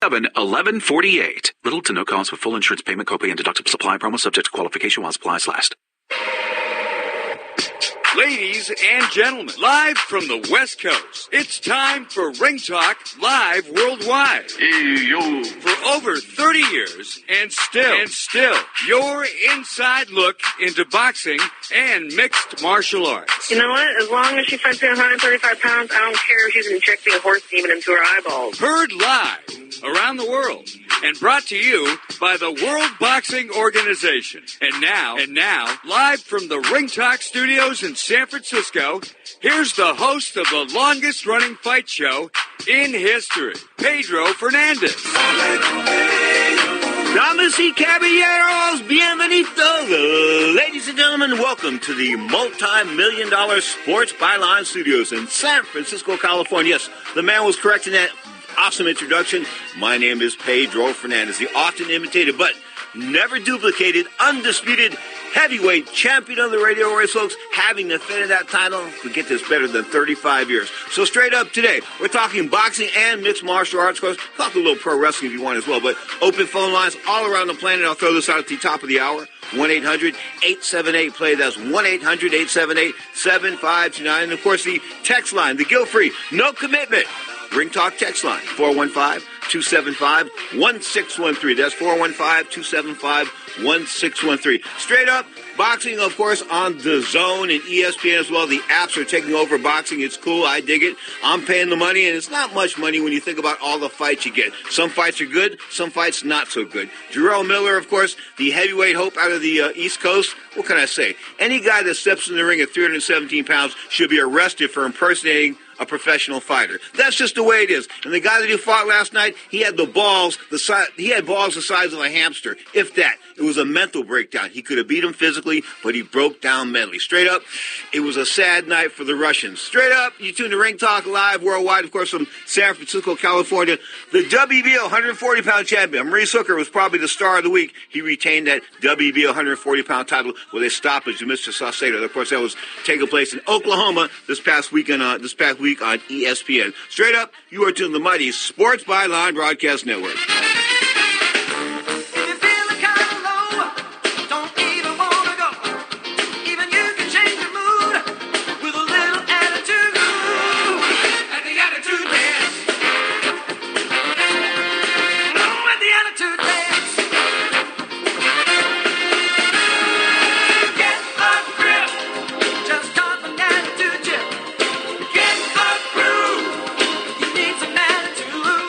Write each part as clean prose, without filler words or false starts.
1148. Little to no cost with full insurance payment, copay, and deductible supply promo subject to qualification while supplies last. Ladies and gentlemen, live from the West Coast, it's time for Ring Talk Live Worldwide. Hey, yo. For over 30 years, and still, your inside look into boxing and mixed martial arts. You know what? As long as she fights at 135 pounds, I don't care if she's injecting a horse demon into her eyeballs. Heard live around the world and brought to you by the World Boxing Organization. And now, live from the Ring Talk Studios in San Francisco, here's the host of the longest-running fight show in history, Pedro Fernandez. Damas y caballeros, bienvenidos. Ladies and gentlemen, welcome to the multi-million-dollar Sports Byline Studios in San Francisco, California. Yes, the man was correct in that awesome introduction. My name is Pedro Fernandez, the often imitated but never duplicated, undisputed heavyweight champion on the radio race, folks, having defended that title for, get this, better than 35 years. So straight up today, we're talking boxing and mixed martial arts. Of course, talk a little pro wrestling if you want as well, but open phone lines all around the planet. I'll throw this out at the top of the hour. 1-800-878-PLAY. That's 1-800-878-7529. And, of course, the text line, the guilt-free, no commitment Ring Talk text line, 415-275-1613. That's 415-275-1613. Straight up, boxing, of course, on the Zone and ESPN as well. The apps are taking over boxing. It's cool. I dig it. I'm paying the money, and it's not much money when you think about all the fights you get. Some fights are good, some fights not so good. Jarrell Miller, of course, the heavyweight hope out of the East Coast. What can I say? Any guy that steps in the ring at 317 pounds should be arrested for impersonating a professional fighter. That's just the way it is. And the guy that he fought last night, he had balls the size of a hamster. If that. It was a mental breakdown. He could have beat him physically, but he broke down mentally. Straight up, it was a sad night for the Russians. Straight up, you tune to Ring Talk Live Worldwide, of course, from San Francisco, California. The WBO 140-pound champion, Maurice Hooker, was probably the star of the week. He retained that WBO 140-pound title with a stoppage of Mr. Saucedo. Of course, that was taking place in Oklahoma this past week on ESPN. Straight up, you are tuned to the mighty Sports Byline Broadcast Network.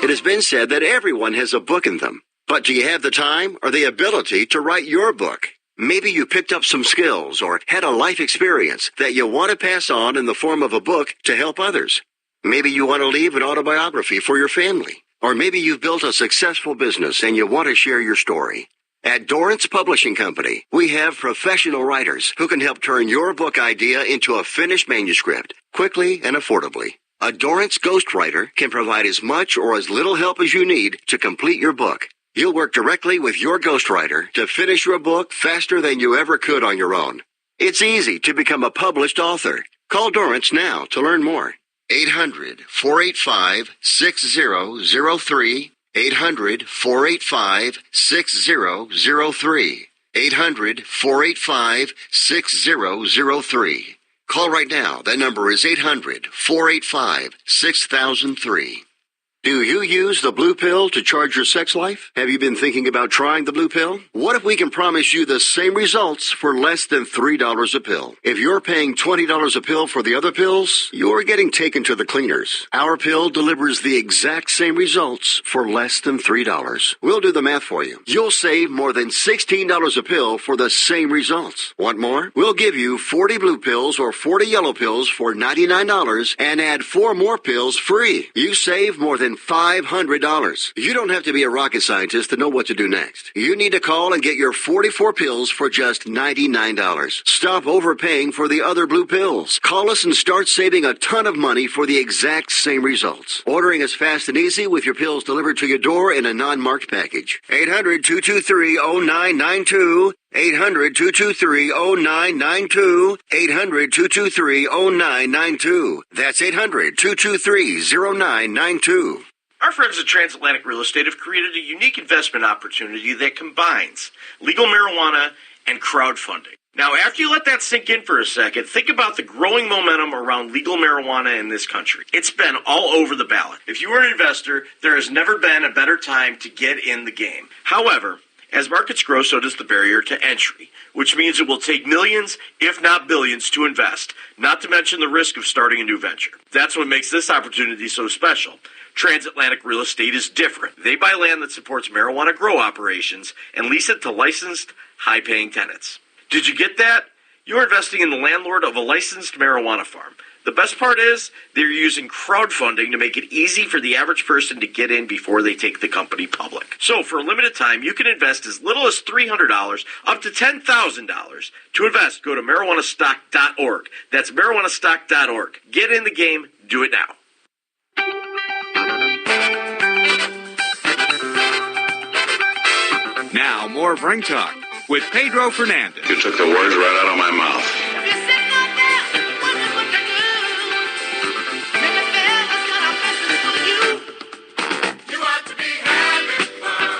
It has been said that everyone has a book in them. But do you have the time or the ability to write your book? Maybe you picked up some skills or had a life experience that you want to pass on in the form of a book to help others. Maybe you want to leave an autobiography for your family. Or maybe you've built a successful business and you want to share your story. At Dorrance Publishing Company, we have professional writers who can help turn your book idea into a finished manuscript quickly and affordably. A Dorrance ghostwriter can provide as much or as little help as you need to complete your book. You'll work directly with your ghostwriter to finish your book faster than you ever could on your own. It's easy to become a published author. Call Dorrance now to learn more. 800-485-6003. 800-485-6003. 800-485-6003. Call right now. That number is 800-485-6003. Do you use the blue pill to charge your sex life? Have you been thinking about trying the blue pill? What if we can promise you the same results for less than $3 a pill? If you're paying $20 a pill for the other pills, you're getting taken to the cleaners. Our pill delivers the exact same results for less than $3. We'll do the math for you. You'll save more than $16 a pill for the same results. Want more? We'll give you 40 blue pills or 40 yellow pills for $99 and add 4 more pills free. You save more than $500. You don't have to be a rocket scientist to know what to do next. You need to call and get your 44 pills for just $99. Stop overpaying for the other blue pills. Call us and start saving a ton of money for the exact same results. Ordering is fast and easy with your pills delivered to your door in a non-marked package. 800-223-0992. 800-223-0992. 800-223-0992. That's 800-223-0992. Our friends at Transatlantic Real Estate have created a unique investment opportunity that combines legal marijuana and crowdfunding. Now, after you let that sink in for a second, think about the growing momentum around legal marijuana in this country. It's been all over the ballot. If you are an investor, there has never been a better time to get in the game. However, as markets grow, so does the barrier to entry, which means it will take millions, if not billions, to invest, not to mention the risk of starting a new venture. That's what makes this opportunity so special. Transatlantic Real Estate is different. They buy land that supports marijuana grow operations and lease it to licensed, high-paying tenants. Did you get that? You're investing in the landlord of a licensed marijuana farm. The best part is they're using crowdfunding to make it easy for the average person to get in before they take the company public. So for a limited time, you can invest as little as $300 up to $10,000. To invest, go to marijuanastock.org. That's marijuanastock.org. Get in the game. Do it now. Now, more of Ring Talk with Pedro Fernandez. You took the words right out of my mouth.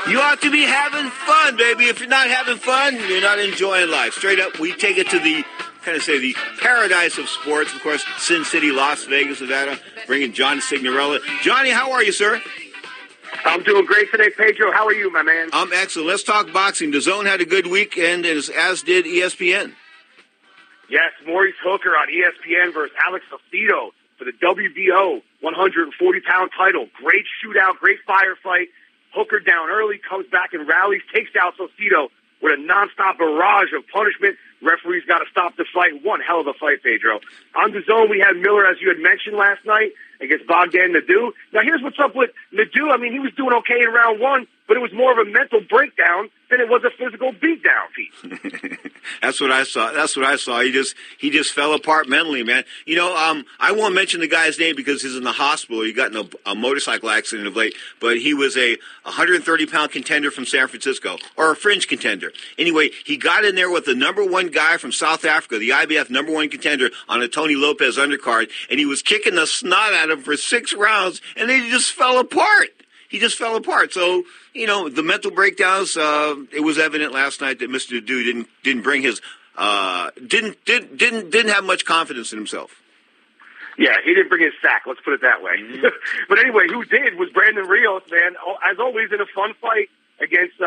You ought to be having fun, baby. If you're not having fun, you're not enjoying life. Straight up, we take it to the the paradise of sports. Of course, Sin City, Las Vegas, Nevada, bringing Johnny Signorella. Johnny, how are you, sir? I'm doing great today, Pedro. How are you, my man? I'm excellent. Let's talk boxing. The Zone had a good weekend, as did ESPN. Yes, Maurice Hooker on ESPN versus Alex Saucedo for the WBO 140-pound title. Great shootout, great firefight. Hooker down early, comes back and rallies, takes out Saucedo with a nonstop barrage of punishment. Referees got to stop the fight. One hell of a fight, Pedro. On the Zone, we had Miller, as you had mentioned last night, against Bogdan Nadu. Now, here's what's up with Nadu. I mean, he was doing okay in round one, but it was more of a mental breakdown than it was a physical beatdown, Pete. That's what I saw. He just fell apart mentally, man. You know, I won't mention the guy's name because he's in the hospital. He got in a motorcycle accident of late, but he was a 130-pound contender from San Francisco, or a fringe contender. Anyway, he got in there with the number one guy from South Africa, the IBF number one contender on a Tony Lopez undercard, and he was kicking the snot out of him for 6 rounds, and then he just fell apart. So, you know, the mental breakdowns, it was evident last night that Mr. Dude didn't bring his, didn't have much confidence in himself. Yeah, he didn't bring his sack, let's put it that way. Mm-hmm. But anyway, who did was Brandon Rios, man. As always, in a fun fight against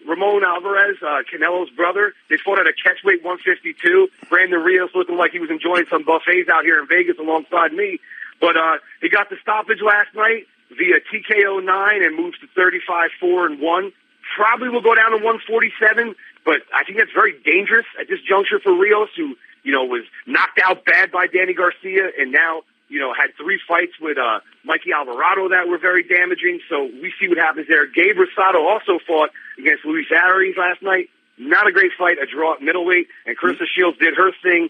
Ramon Alvarez, Canelo's brother. They fought at a catchweight 152. Brandon Rios looking like he was enjoying some buffets out here in Vegas alongside me. But he got the stoppage last night via TKO 9 and moves to 35-4-1. Probably will go down to 147, but I think that's very dangerous at this juncture for Rios, who, you know, was knocked out bad by Danny Garcia and now, you know, had 3 fights with Mikey Alvarado that were very damaging. So we see what happens there. Gabe Rosado also fought against Luis Arias last night. Not a great fight, a draw at middleweight. And Carissa Shields did her thing,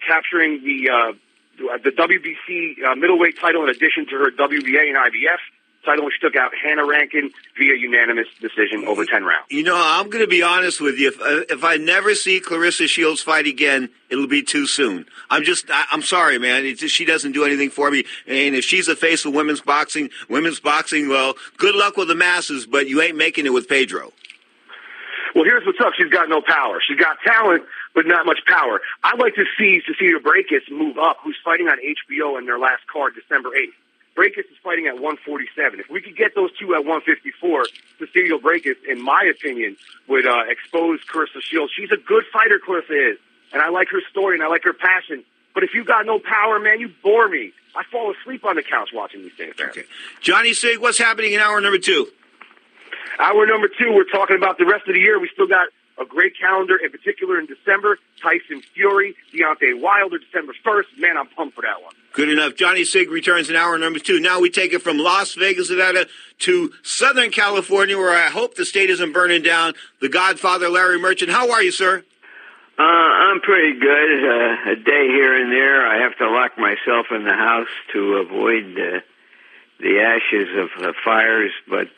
capturing the WBC middleweight title in addition to her WBA and IBF title, which took out Hannah Rankin via unanimous decision over 10 rounds. You know, I'm going to be honest with you. If I never see Clarissa Shields fight again, it'll be too soon. I'm sorry, man. She doesn't do anything for me. And if she's the face of women's boxing, well, good luck with the masses, but you ain't making it with Pedro. Well, here's what's up. She's got no power. She's got talent, but not much power. I'd like to see Cecilia Brækhus move up, who's fighting on HBO in their last card, December 8th. Brækhus is fighting at 147. If we could get those two at 154, Cecilia Brækhus, in my opinion, would expose Clarissa Shields. She's a good fighter, Clarissa is, and I like her story and I like her passion. But if you got no power, man, you bore me. I fall asleep on the couch watching these things. Okay. Johnny Sig, what's happening in hour number 2? Hour number 2, we're talking about the rest of the year. We still got a great calendar, in particular in December. Tyson Fury, Deontay Wilder, December 1st. Man, I'm pumped for that one. Good enough. Johnny Sig returns in hour number 2. Now we take it from Las Vegas, Nevada, to Southern California, where I hope the state isn't burning down. The Godfather, Larry Merchant. How are you, sir? I'm pretty good. A day here and there. I have to lock myself in the house to avoid the ashes of the fires, but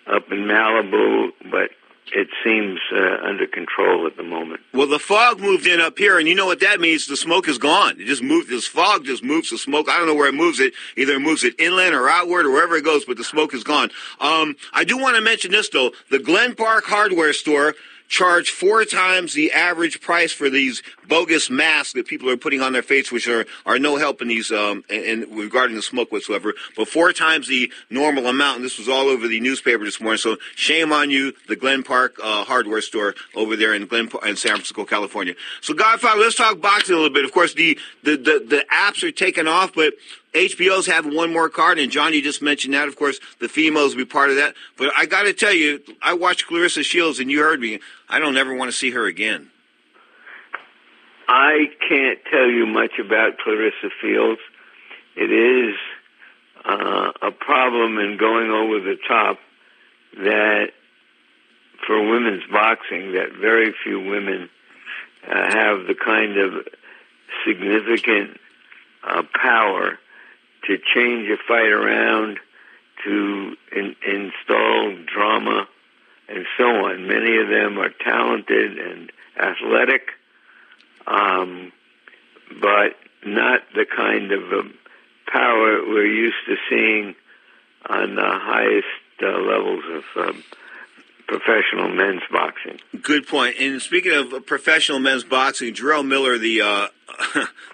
up in Malibu. But it seems under control at the moment. Well, the fog moved in up here, and you know what that means? The smoke is gone. It just moved. This fog just moves the smoke. I don't know where it moves it. Either it moves it inland or outward or wherever it goes, but the smoke is gone. I do want to mention this, though. The Glen Park hardware store charge 4 times the average price for these bogus masks that people are putting on their face, which are no help in these in regarding the smoke whatsoever. But 4 times the normal amount, and this was all over the newspaper this morning. So shame on you, the Glen Park hardware store over there in San Francisco, California. So Godfather, let's talk boxing a little bit. Of course, the apps are taking off, but HBO's having one more card, and John, you just mentioned that. Of course, the females will be part of that. But I got to tell you, I watched Clarissa Shields, and you heard me. I don't ever want to see her again. I can't tell you much about Clarissa Shields. It is a problem in going over the top that for women's boxing, that very few women have the kind of significant power to change a fight around, to install drama, and so on. Many of them are talented and athletic, but not the kind of power we're used to seeing on the highest levels of professional men's boxing. Good point. And speaking of professional men's boxing, Jarrell Miller, the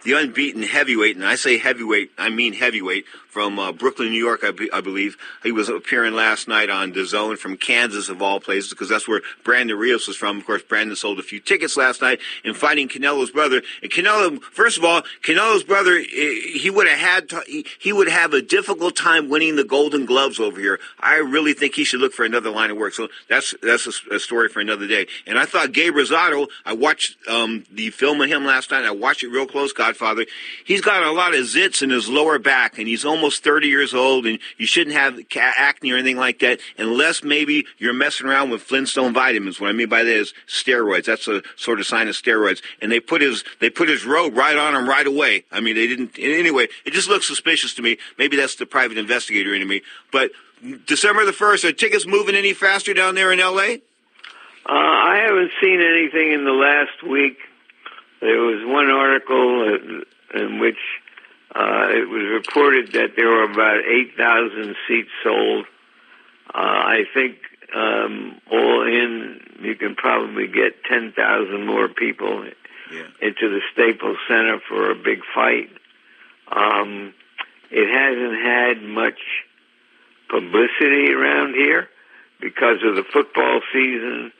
unbeaten heavyweight, and I say heavyweight, I mean heavyweight, from Brooklyn, New York, I believe. He was appearing last night on DAZN from Kansas, of all places, because that's where Brandon Rios was from. Of course, Brandon sold a few tickets last night in fighting Canelo's brother. And Canelo, first of all, Canelo's brother, he would have a difficult time winning the Golden Gloves over here. I really think he should look for another line of work. So that's a story for another day. And I thought Gabe Rosado, I watched the film of him last night. I watched it real close, Godfather. He's got a lot of zits in his lower back, and he's almost 30 years old, and you shouldn't have acne or anything like that unless maybe you're messing around with Flintstone vitamins. What I mean by that is steroids. That's a sort of sign of steroids. And they put his robe right on him right away. I mean, they didn't. Anyway, it just looks suspicious to me. Maybe that's the private investigator in me. But December the 1st, are tickets moving any faster down there in L.A.? I haven't seen anything in the last week. There was one article in which it was reported that there were about 8,000 seats sold. I think all in, you can probably get 10,000 more people into the Staples Center for a big fight. It hasn't had much publicity around here because of the football season.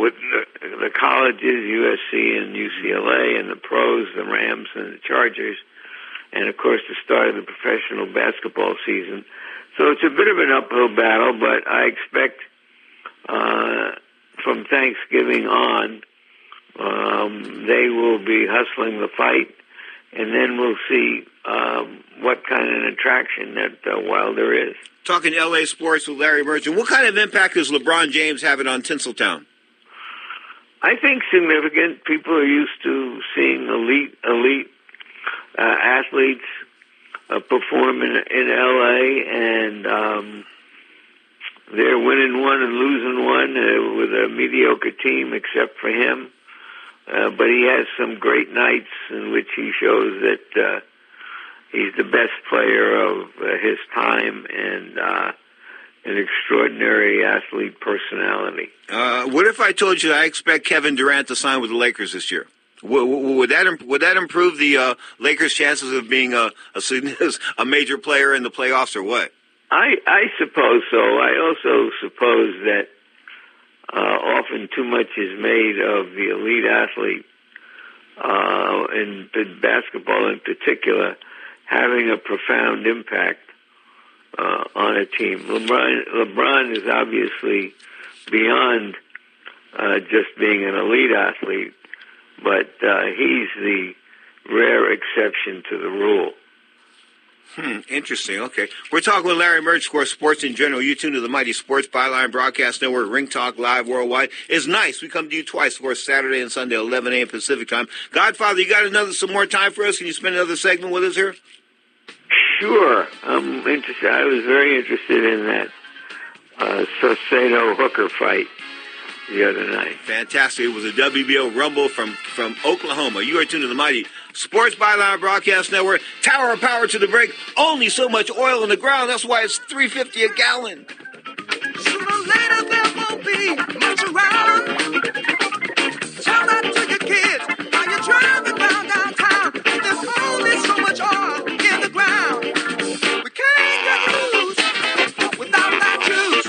With the colleges, USC and UCLA, and the pros, the Rams and the Chargers, and of course the start of the professional basketball season. So it's a bit of an uphill battle, but I expect from Thanksgiving on, they will be hustling the fight, and then we'll see what kind of an attraction that Wilder is. Talking LA sports with Larry Merchant, what kind of impact is LeBron James having on Tinseltown? I think significant. People are used to seeing elite athletes perform in L.A., and they're winning one and losing one with a mediocre team, except for him. But he has some great nights in which he shows that he's the best player of his time and an extraordinary athlete personality. What if I told you I expect Kevin Durant to sign with the Lakers this year? Would that improve the Lakers' chances of being a major player in the playoffs, or what? I suppose so. I also suppose that often too much is made of the elite athlete, in basketball in particular, having a profound impact on a team. LeBron is obviously beyond just being an elite athlete, but he's the rare exception to the rule. Interesting. Okay. We're talking with Larry Merch, of course, sports in general. You tune to the Mighty Sports Byline Broadcast Network, Ring Talk Live Worldwide. It's nice. We come to you twice, of course, Saturday and Sunday, 11 a.m. Pacific time. Godfather, you got some more time for us? Can you spend another segment with us here? Sure. I'm interested. I was very interested in that Saucedo Hooker fight. the other night. Fantastic. It was a WBO Rumble from Oklahoma. You are tuned to the mighty Sports Byline Broadcast Network. Tower of Power to the break. Only so much oil in the ground. That's why it's $3.50 a gallon. Sooner or later there won't be much around. Tell that to your kids while you're driving down downtown. There's only so much oil in the ground. We can't get loose without that juice.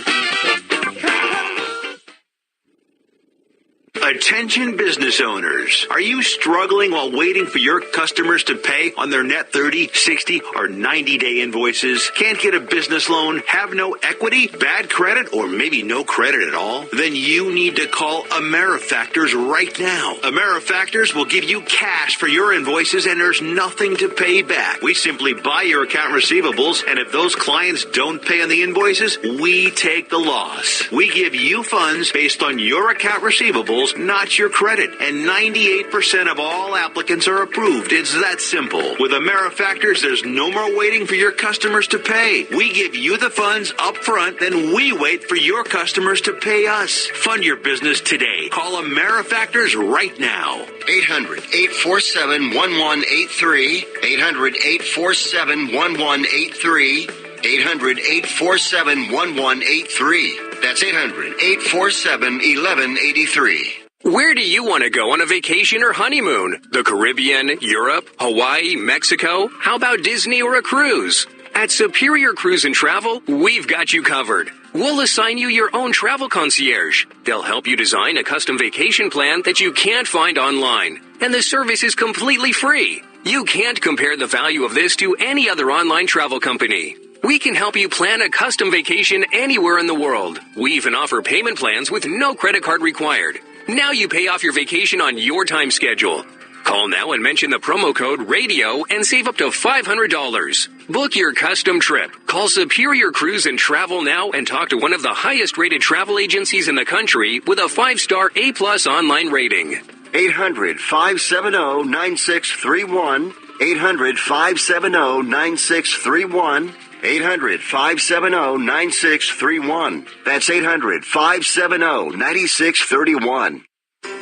Attention business owners. Are you struggling while waiting for your customers to pay on their net 30, 60, or 90-day invoices? Can't get a business loan? Have no equity? Bad credit? Or maybe no credit at all? Then you need to call AmeriFactors right now. AmeriFactors will give you cash for your invoices and there's nothing to pay back. We simply buy your account receivables, and if those clients don't pay on the invoices, we take the loss. We give you funds based on your account receivables, not your credit. And 98% of all applicants are approved. It's that simple. With AmeriFactors, there's no more waiting for your customers to pay. We give you the funds up front, then we wait for your customers to pay us. Fund your business today. Call AmeriFactors right now. 800-847-1183. 800-847-1183. 800-847-1183. That's 800-847-1183. Where do you want to go on a vacation or honeymoon? The Caribbean, Europe, Hawaii, Mexico? How about Disney or a cruise? At Superior Cruise and Travel, we've got you covered. We'll assign you your own travel concierge. They'll help you design a custom vacation plan that you can't find online. And the service is completely free. You can't compare the value of this to any other online travel company. We can help you plan a custom vacation anywhere in the world. We even offer payment plans with no credit card required. Now you pay off your vacation on your time schedule. Call now and mention the promo code RADIO and save up to $500. Book your custom trip. Call Superior Cruise and Travel now and talk to one of the highest rated travel agencies in the country with a 5-star A+ online rating. 800-570-9631. 800-570-9631. 800-570-9631. That's 800-570-9631.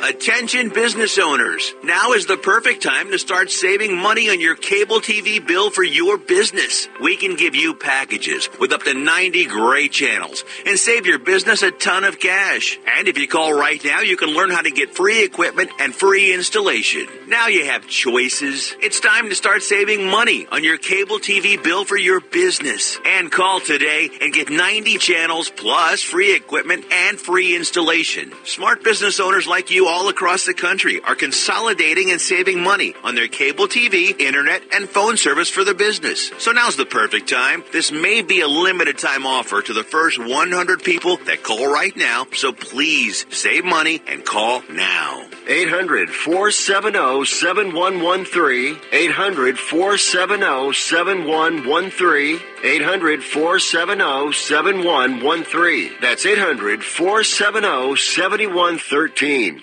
Attention business owners. Now is the perfect time to start saving money on your cable TV bill for your business. We can give you packages with up to 90 great channels and save your business a ton of cash. And if you call right now, you can learn how to get free equipment and free installation. Now you have choices. It's time to start saving money on your cable TV bill for your business. And call today and get 90 channels plus free equipment and free installation. Smart business owners like you all across the country are consolidating and saving money on their cable TV, internet, and phone service for the business. So now's the perfect time. This may be a limited time offer to the first 100 people that call right now. So please save money and call now. 800-470-7113. 800-470-7113. 800-470-7113. That's 800-470-7113.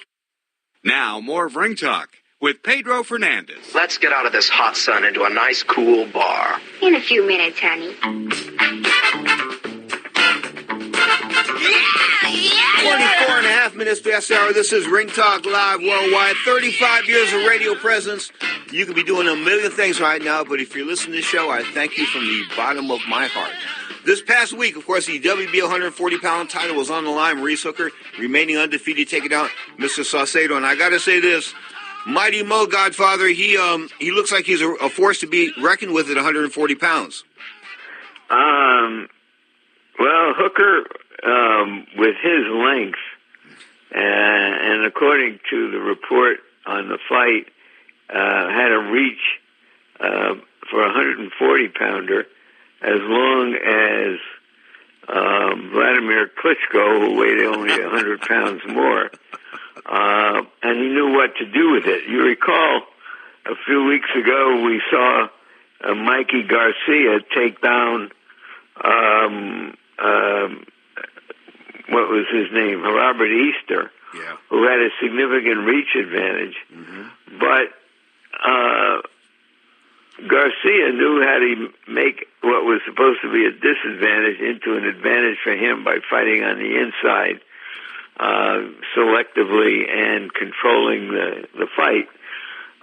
Now, more of Ring Talk with Pedro Fernandez. Let's get out of this hot sun into a nice, cool bar. In a few minutes, honey. 24 and a half minutes past the hour. This is Ring Talk Live Worldwide. 35 years of radio presence. You could be doing a million things right now, but if you're listening to this show, I thank you from the bottom of my heart. This past week, of course, the WBO 140-pound title was on the line. Maurice Hooker remaining undefeated, taking out Mr. Saucedo. And I got to say this, Mighty Mo Godfather, he looks like he's a force to be reckoned with at 140 pounds. Well, Hooker, with his length, and according to the report on the fight, had a reach for a 140-pounder, as long as Vladimir Klitschko, who weighed only 100 pounds more, and he knew what to do with it. You recall a few weeks ago we saw Mikey Garcia take down, what was his name, Robert Easter, who had a significant reach advantage. Mm-hmm. But Garcia knew how to make what was supposed to be a disadvantage into an advantage for him by fighting on the inside selectively and controlling the fight.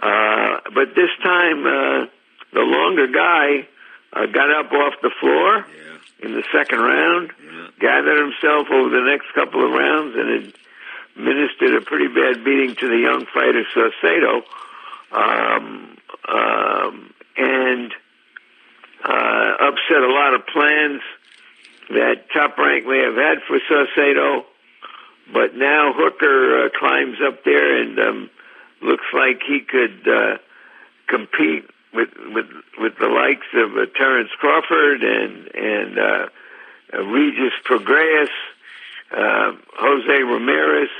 But this time, the longer guy got up off the floor in the second round, gathered himself over the next couple of rounds, and administered a pretty bad beating to the young fighter Saucedo, and upset a lot of plans that Top Rank may have had for Saucedo. But now Hooker climbs up there and looks like he could compete with the likes of Terence Crawford and Regis Prograis, Jose Ramirez.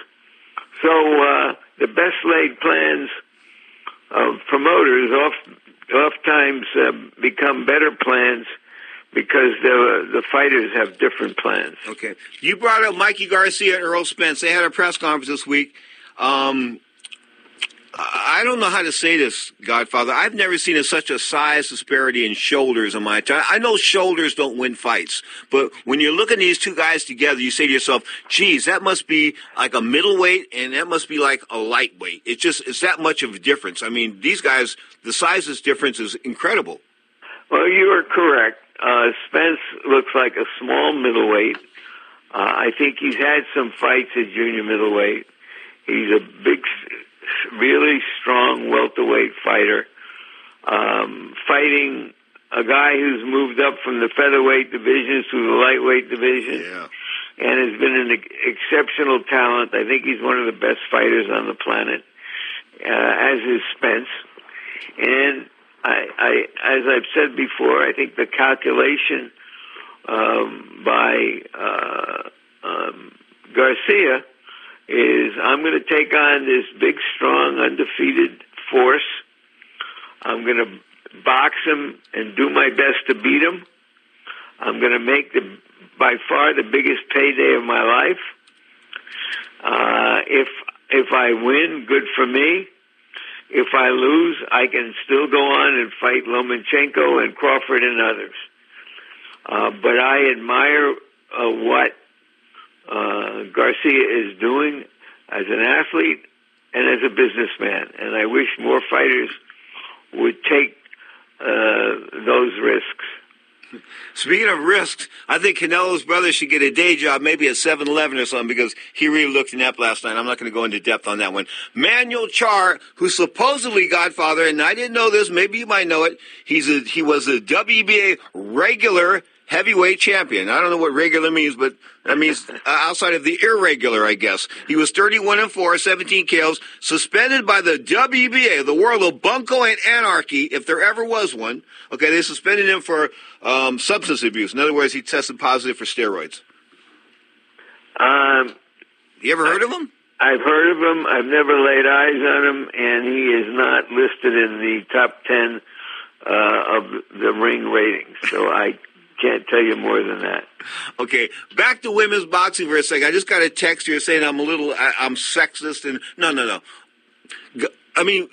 So the best laid plans of promoters oftentimes become better plans because the fighters have different plans. Okay. You brought up Mikey Garcia and Earl Spence. They had a press conference this week. I don't know how to say this, Godfather. I've never seen such a size disparity in shoulders in my time. I know shoulders don't win fights, but when you're looking at these two guys together, you say to yourself, geez, that must be like a middleweight and that must be like a lightweight. It's that much of a difference. I mean, these guys, the sizes difference is incredible. Well, you are correct. Spence looks like a small middleweight. I think he's had some fights at junior middleweight. He's a big, really strong welterweight fighter, fighting a guy who's moved up from the featherweight division to the lightweight division, and has been an exceptional talent. I think he's one of the best fighters on the planet, as is Spence. And I, as I've said before, I think the calculation by Garcia is, I'm going to take on this big, strong, undefeated force. I'm going to box him and do my best to beat him. I'm going to make by far the biggest payday of my life. If I win, good for me. If I lose, I can still go on and fight Lomachenko and Crawford and others. But I admire what Garcia is doing as an athlete and as a businessman. And I wish more fighters would take those risks. Speaking of risks, I think Canelo's brother should get a day job, maybe at 7-Eleven or something, because he really looked inept last night. I'm not going to go into depth on that one. Manuel Char, who's supposedly Godfather, and I didn't know this, maybe you might know it, he was a WBA regular heavyweight champion. I don't know what regular means, but that means outside of the irregular, I guess. He was 31-4, 17 KOs, suspended by the WBA, the world of bunco and anarchy, if there ever was one. Okay, they suspended him for substance abuse. In other words, he tested positive for steroids. You ever heard of him? I've heard of him. I've never laid eyes on him, and he is not listed in the top 10 of the ring ratings. So I can't tell you more than that. Okay, back to women's boxing for a second. I just got a text here saying I'm sexist, and no. I mean,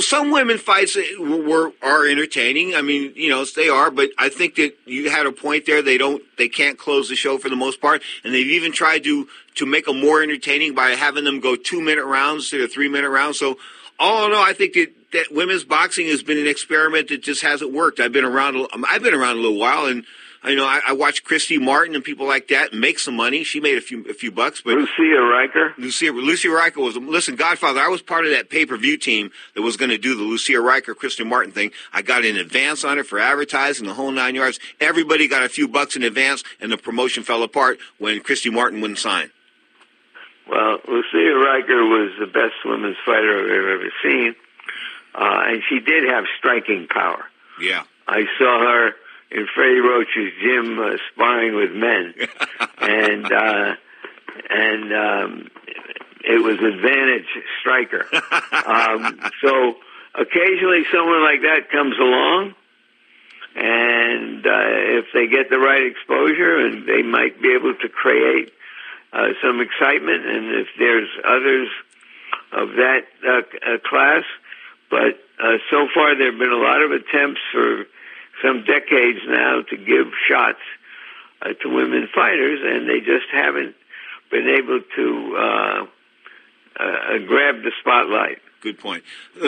some women fights are entertaining. I mean, they are, but I think that you had a point there. They can't close the show for the most part, and they've even tried to make them more entertaining by having them go 2-minute rounds instead of 3-minute rounds. So, all in all, I think that women's boxing has been an experiment that just hasn't worked. I've been around a little while, and I watch Christy Martin and people like that make some money. She made a few bucks, but Lucia Riker was, listen, Godfather, I was part of that pay-per-view team that was going to do the Lucia Riker, Christy Martin thing. I got in advance on it for advertising, the whole 9 yards. Everybody got a few bucks in advance, and the promotion fell apart when Christy Martin wouldn't sign. Well, Lucia Riker was the best women's fighter I've ever seen, and she did have striking power. Yeah. I saw her in Freddie Roach's gym sparring with men, and it was advantage striker. So occasionally someone like that comes along, and if they get the right exposure, and they might be able to create some excitement, and if there's others of that class. But so far there have been a lot of attempts for some decades now to give shots to women fighters, and they just haven't been able to grab the spotlight. Good point.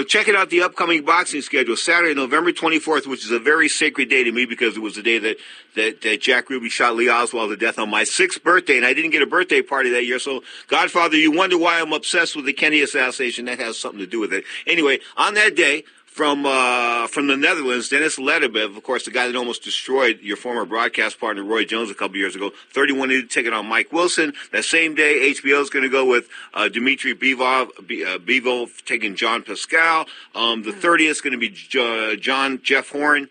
Check it out, the upcoming boxing schedule. Saturday, November 24th, which is a very sacred day to me because it was the day that Jack Ruby shot Lee Oswald to death on my 6th birthday, and I didn't get a birthday party that year. So, Godfather, you wonder why I'm obsessed with the Kennedy assassination. That has something to do with it. Anyway, on that day, from the Netherlands, Dennis Ledebev, of course, the guy that almost destroyed your former broadcast partner, Roy Jones, a couple years ago, 31 to take it on Mike Wilson. That same day, HBO is going to go with Dmitry Bivol taking John Pascal. The 30th is going to be Jeff Horn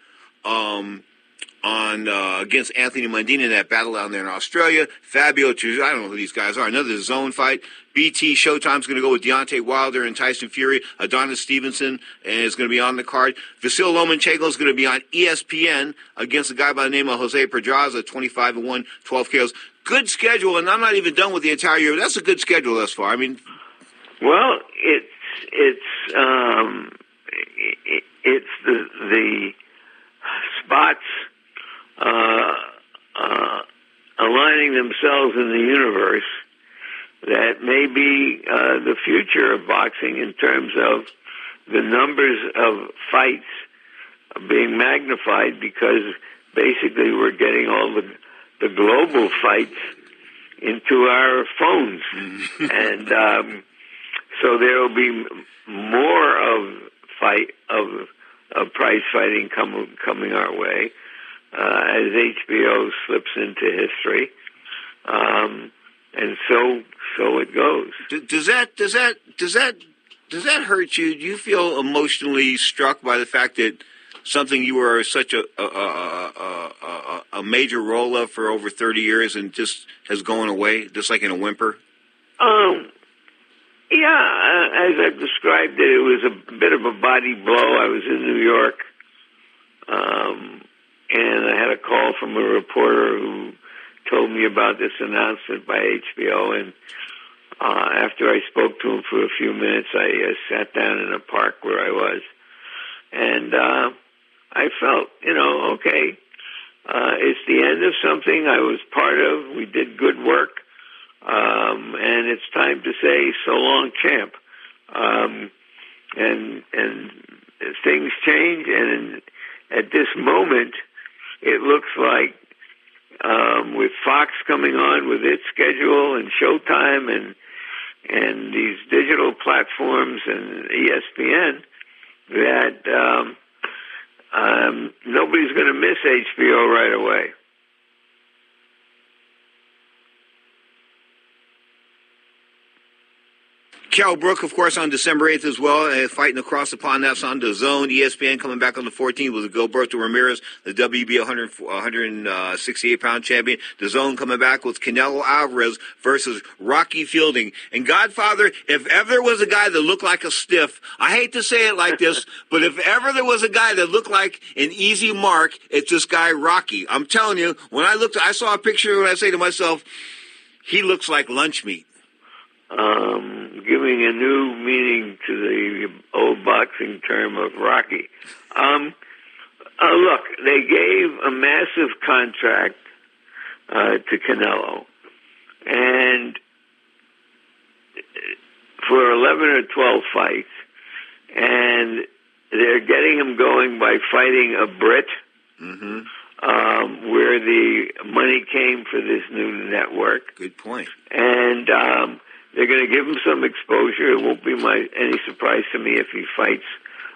against Anthony Mundine in that battle down there in Australia. Fabio, I don't know who these guys are. Another zone fight. BT Showtime's going to go with Deontay Wilder and Tyson Fury. Adonis Stevenson is going to be on the card. Vasil Lomachenko is going to be on ESPN against a guy by the name of Jose Pedraza, 25-1, 12 KOs. Good schedule, and I'm not even done with the entire year. That's a good schedule thus far. I mean, well, it's the spots aligning themselves in the universe that may be the future of boxing in terms of the numbers of fights being magnified, because basically we're getting all the global fights into our phones. And so there will be more of prize fighting coming our way as HBO slips into history. And so it goes. Does that hurt you? Do you feel emotionally struck by the fact that something you were such a major role of for over 30 years and just has gone away, just like in a whimper? Yeah, as I've described it, it was a bit of a body blow. I was in New York, and I had a call from a reporter who told me about this announcement by HBO, and after I spoke to him for a few minutes, I sat down in a park where I was, and I felt, okay, it's the end of something I was part of. We did good work, and it's time to say so long, champ. And things change, and at this moment, it looks like with Fox coming on with its schedule and Showtime and these digital platforms and ESPN, that nobody's going to miss HBO right away. Kell Brook, of course, on December 8th as well, fighting across the pond. That's on the Zone. ESPN coming back on the 14th with Gilberto Ramirez, the WBA 168-pound champion. The Zone coming back with Canelo Alvarez versus Rocky Fielding. And Godfather, if ever there was a guy that looked like a stiff, I hate to say it like this, but if ever there was a guy that looked like an easy mark, it's this guy Rocky. I'm telling you, when I saw a picture, and I say to myself, he looks like lunch meat. Giving a new meaning to the old boxing term of Rocky. Look, they gave a massive contract to Canelo, and for 11 or 12 fights, and they're getting him going by fighting a Brit, where the money came for this new network. Good point. And they're going to give him some exposure. It won't be any surprise to me if he fights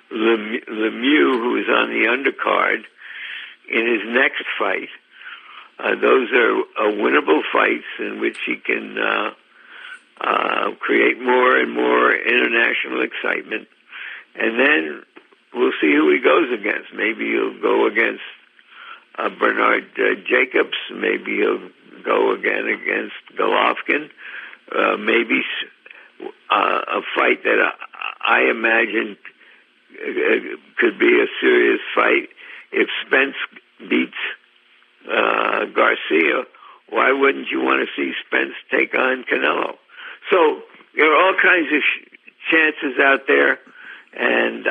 Lemieux, who is on the undercard, in his next fight. Those are winnable fights in which he can create more and more international excitement. And then we'll see who he goes against. Maybe he'll go against Bernard Jacobs. Maybe he'll go again against Golovkin. Maybe a fight that I imagine could be a serious fight. If Spence beats Garcia, why wouldn't you want to see Spence take on Canelo? So there are all kinds of chances out there, and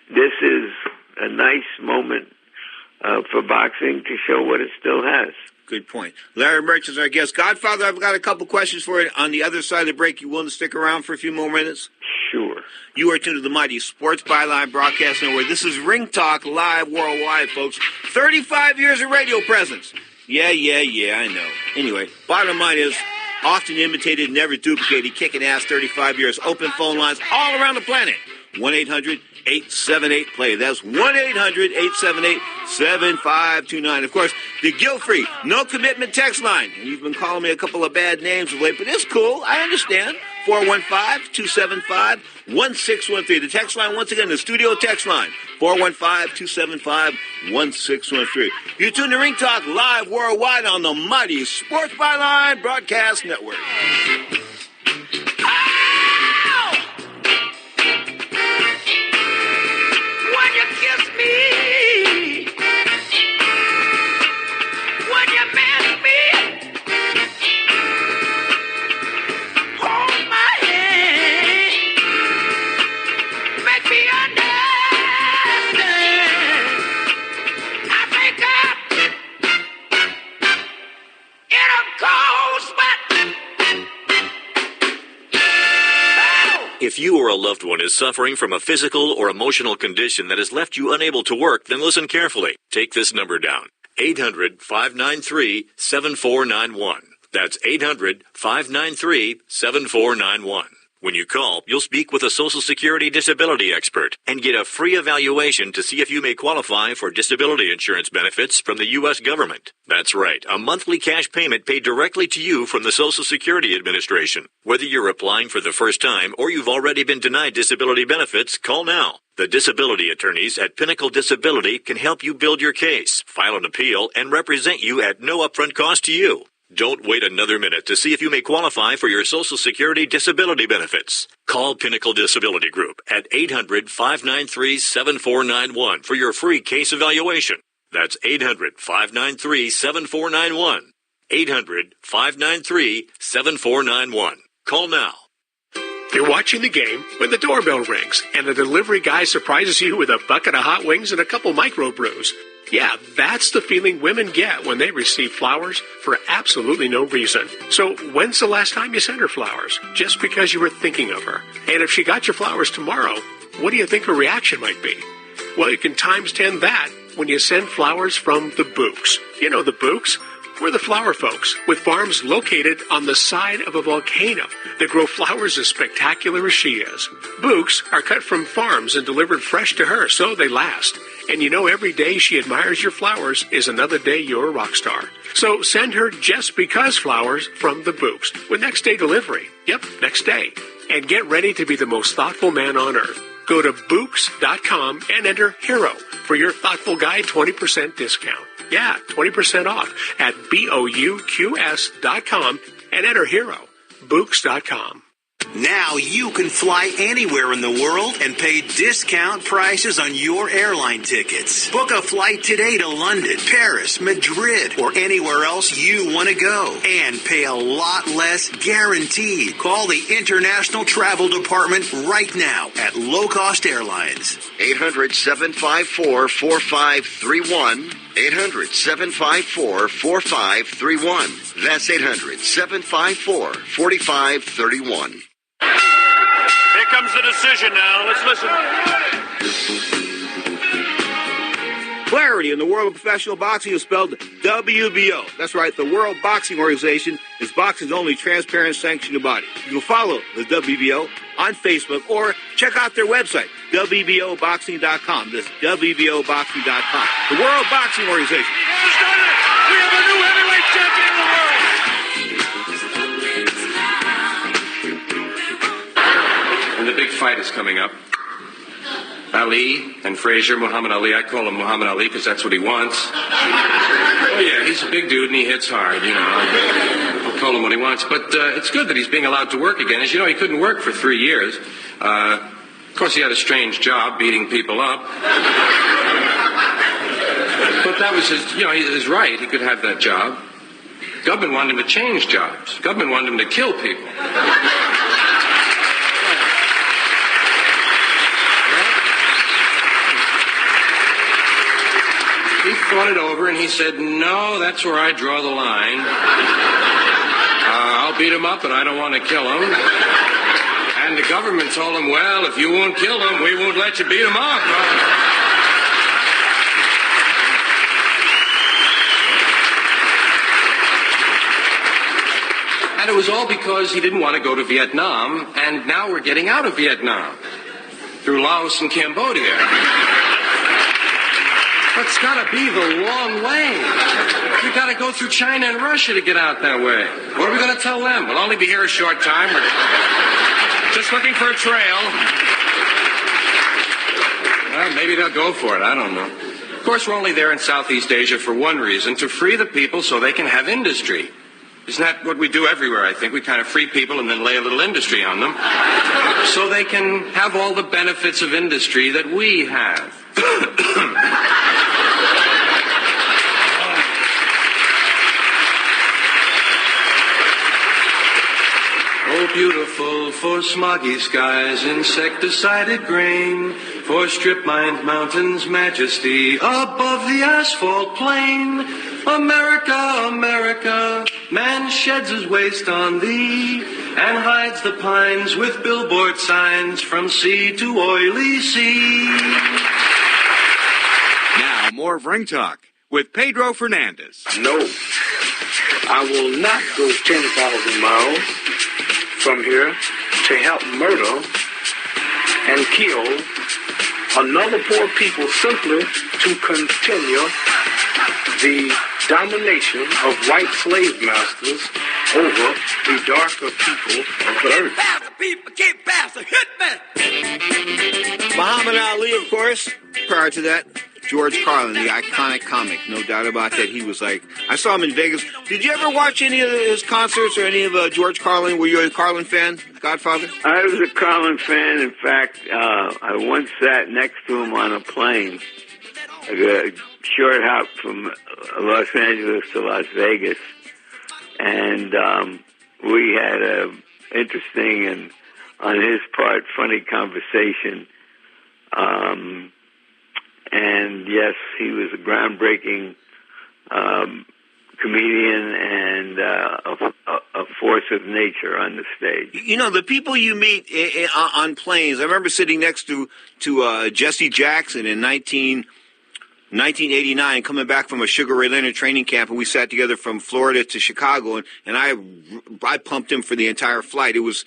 this is a nice moment for boxing to show what it still has. Good point. Larry Merchant is our guest. Godfather, I've got a couple questions for you on the other side of the break. You willing to stick around for a few more minutes? Sure. You are tuned to the mighty Sports Byline Broadcast Network. This is Ring Talk live worldwide, folks. 35 years of radio presence. Yeah, I know. Anyway, bottom line is, often imitated, never duplicated, kicking ass 35 years. Open phone lines all around the planet. 1-800-878-PLAY. That's 1-800-878-7529. Of course, the guilt-free, no-commitment text line. And you've been calling me a couple of bad names of late, but it's cool. I understand. 415-275-1613. The text line, once again, the studio text line, 415-275-1613. You tune to Ring Talk live worldwide on the mighty Sports Byline Broadcast Network. If you or a loved one is suffering from a physical or emotional condition that has left you unable to work, then listen carefully. Take this number down. 800-593-7491. That's 800-593-7491. When you call, you'll speak with a Social Security disability expert and get a free evaluation to see if you may qualify for disability insurance benefits from the U.S. government. That's right, a monthly cash payment paid directly to you from the Social Security Administration. Whether you're applying for the first time or you've already been denied disability benefits, call now. The disability attorneys at Pinnacle Disability can help you build your case, file an appeal, and represent you at no upfront cost to you. Don't wait another minute to see if you may qualify for your Social Security disability benefits. Call Pinnacle Disability Group at 800-593-7491 for your free case evaluation. That's 800-593-7491. 800-593-7491. Call now. You're watching the game when the doorbell rings and the delivery guy surprises you with a bucket of hot wings and a couple microbrews. Yeah, that's the feeling women get when they receive flowers for absolutely no reason. So when's the last time you sent her flowers? Just because you were thinking of her. And if she got your flowers tomorrow, what do you think her reaction might be? Well, you can times 10 that when you send flowers from the Books. You know the Books? We're the flower folks with farms located on the side of a volcano that grow flowers as spectacular as she is. Books are cut from farms and delivered fresh to her, so they last. And you know every day she admires your flowers is another day you're a rock star. So send her just because flowers from the Books with next day delivery. Yep, next day. And get ready to be the most thoughtful man on earth. Go to Books.com and enter HERO for your Thoughtful Guy 20% discount. Yeah, 20% off at BOUQS.com and enter HERO. Books.com. Now you can fly anywhere in the world and pay discount prices on your airline tickets. Book a flight today to London, Paris, Madrid, or anywhere else you want to go. And pay a lot less guaranteed. Call the International Travel Department right now at Low Cost Airlines. 800-754-4531. 800-754-4531. That's 800-754-4531. Here comes the decision now. Let's listen. Clarity in the world of professional boxing is spelled WBO. That's right, the World Boxing Organization is boxing's only transparent sanctioned body. You can follow the WBO on Facebook or check out their website, WBOboxing.com. That's WBOboxing.com. The World Boxing Organization. We have a new heavyweight champion in the world. And the big fight is coming up. Ali and Frazier, Muhammad Ali. I call him Muhammad Ali because that's what he wants. Oh, yeah, he's a big dude and he hits hard, you know. I'll call him what he wants. But it's good that he's being allowed to work again. As you know, he couldn't work for 3 years. Of course, he had a strange job beating people up. But that was his right. He could have that job. Government wanted him to change jobs. Government wanted him to kill people. wanted over, and he said, no, that's where I draw the line. I'll beat him up, but I don't want to kill him. And the government told him, well, if you won't kill him, we won't let you beat him up. And it was all because he didn't want to go to Vietnam, and now we're getting out of Vietnam through Laos and Cambodia. That's got to be the long way. You got to go through China and Russia to get out that way. What are we going to tell them? We'll only be here a short time. We're just looking for a trail. Well, maybe they'll go for it. I don't know. Of course, we're only there in Southeast Asia for one reason, to free the people so they can have industry. Isn't that what we do everywhere, I think? We kind of free people and then lay a little industry on them so they can have all the benefits of industry that we have. Oh, beautiful for smoggy skies, insecticided grain, for strip-mined mountains, majesty above the asphalt plain. America, America, man sheds his waste on thee and hides the pines with billboard signs from sea to oily sea. Now, more of Ring Talk with Pedro Fernandez. No, I will not go 10,000 miles from here to help murder and kill another poor people simply to continue the domination of white slave masters over the darker people of the earth. Muhammad Ali, of course. Prior to that, George Carlin, the iconic comic. No doubt about that. He was like, I saw him in Vegas. Did you ever watch any of his concerts or any of George Carlin? Were you a Carlin fan, Godfather? I was a Carlin fan. In fact, I once sat next to him on a plane, a short hop from Los Angeles to Las Vegas. And we had a interesting and, on his part, funny conversation. And yes, he was a groundbreaking comedian and a force of nature on the stage. You know, the people you meet on planes, I remember sitting next to Jesse Jackson in 1989, coming back from a Sugar Ray Leonard training camp, and we sat together from Florida to Chicago, and I pumped him for the entire flight. It was.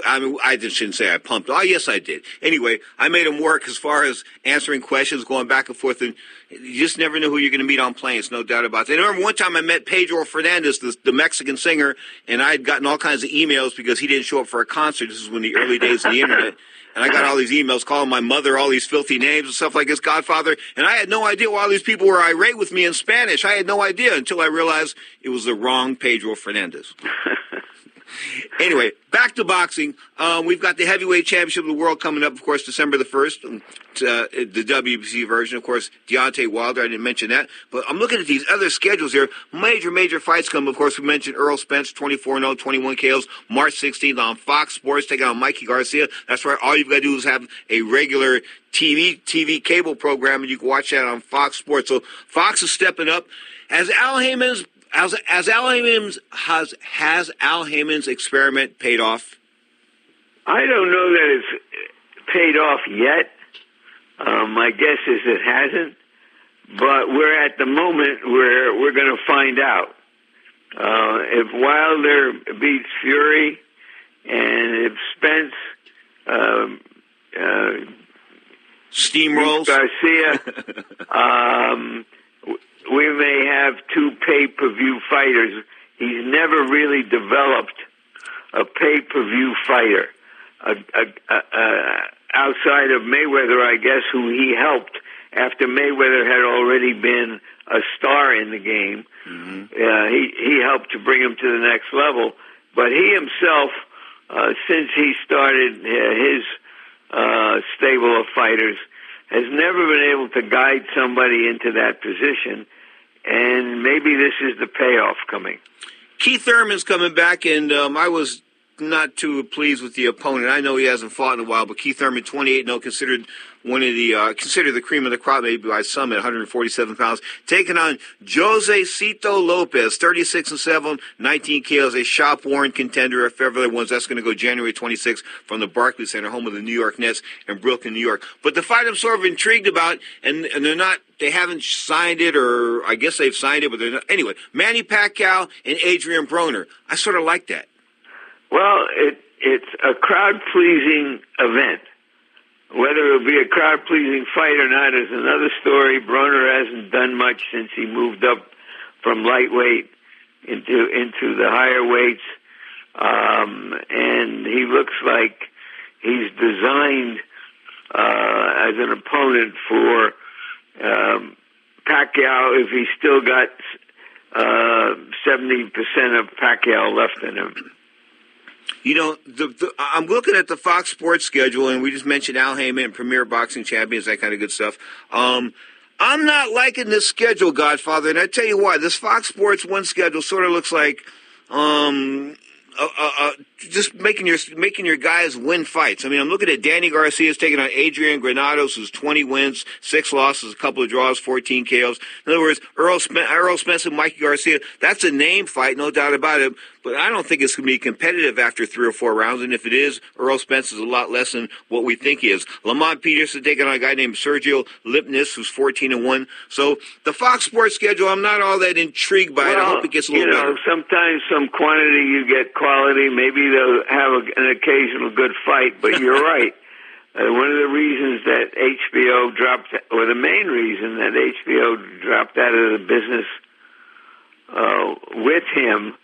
I mean, I shouldn't say I pumped. Oh, yes, I did. Anyway, I made him work as far as answering questions, going back and forth, and you just never know who you're going to meet on planes. No doubt about that. I remember one time I met Pedro Fernandez, the Mexican singer, and I had gotten all kinds of emails because he didn't show up for a concert. This is when the early days of the internet. And I got all these emails calling my mother all these filthy names and stuff like this, Godfather. And I had no idea why all these people were irate with me in Spanish. I had no idea until I realized it was the wrong Pedro Fernandez. Anyway, back to boxing. We've got the heavyweight championship of the world coming up, of course, December the 1st. The WBC version, of course, Deontay Wilder. I didn't mention that. But I'm looking at these other schedules here. Major fights come. Of course, we mentioned Earl Spence, 24-0, 21 KOs, March 16th on Fox Sports, taking on Mikey Garcia. That's right. All you've got to do is have a regular TV cable program, and you can watch that on Fox Sports. So Fox is stepping up. Has Al Heyman's experiment paid off? I don't know that it's paid off yet. My guess is it hasn't. But we're at the moment where we're going to find out. If Wilder beats Fury and if Spence steamrolls Garcia, we may have two pay-per-view fighters. He's never really developed a pay-per-view fighter outside of Mayweather, I guess, who he helped after Mayweather had already been a star in the game. Mm-hmm. He helped to bring him to the next level. But he himself, since he started his stable of fighters, has never been able to guide somebody into that position, and maybe this is the payoff coming. Keith Thurman's coming back, and I was not too pleased with the opponent. I know he hasn't fought in a while, but Keith Thurman, 28-0, considered one of the considered the cream of the crop, maybe by some, at 147 pounds, taking on Josecito Lopez, 36-7, 19 KOs, a shop-worn contender if ever there was. That's going to go January 26th from the Barclays Center, home of the New York Nets in Brooklyn, New York. But the fight I'm sort of intrigued about, and they're not, they haven't signed it, or I guess they've signed it, but they're not. Anyway, Manny Pacquiao and Adrian Broner. I sort of like that. Well, it's a crowd-pleasing event. Whether it'll be a crowd-pleasing fight or not is another story. Broner hasn't done much since he moved up from lightweight into the higher weights, and he looks like he's designed as an opponent for Pacquiao if he's still got 70% of Pacquiao left in him. You know, I'm looking at the Fox Sports schedule, and we just mentioned Al Heyman and Premier Boxing Champions, that kind of good stuff. I'm not liking this schedule, Godfather, and I tell you why. This Fox Sports 1 schedule sort of looks like just making your guys win fights. I mean, I'm looking at Danny Garcia's taking on Adrian Granados, who's 20 wins, 6 losses, a couple of draws, 14 KOs. In other words, Errol Spence and Mikey Garcia, that's a name fight, no doubt about it. But I don't think it's going to be competitive after 3 or 4 rounds. And if it is, Earl Spence is a lot less than what we think he is. Lamont Peterson taking on a guy named Sergio Lipnis, who's 14-1. So the Fox Sports schedule, I'm not all that intrigued by it. I hope it gets a little better. Sometimes some quantity you get quality. Maybe they'll have an occasional good fight, but you're right. One of the reasons that HBO dropped, or the main reason that HBO dropped out of the business with him,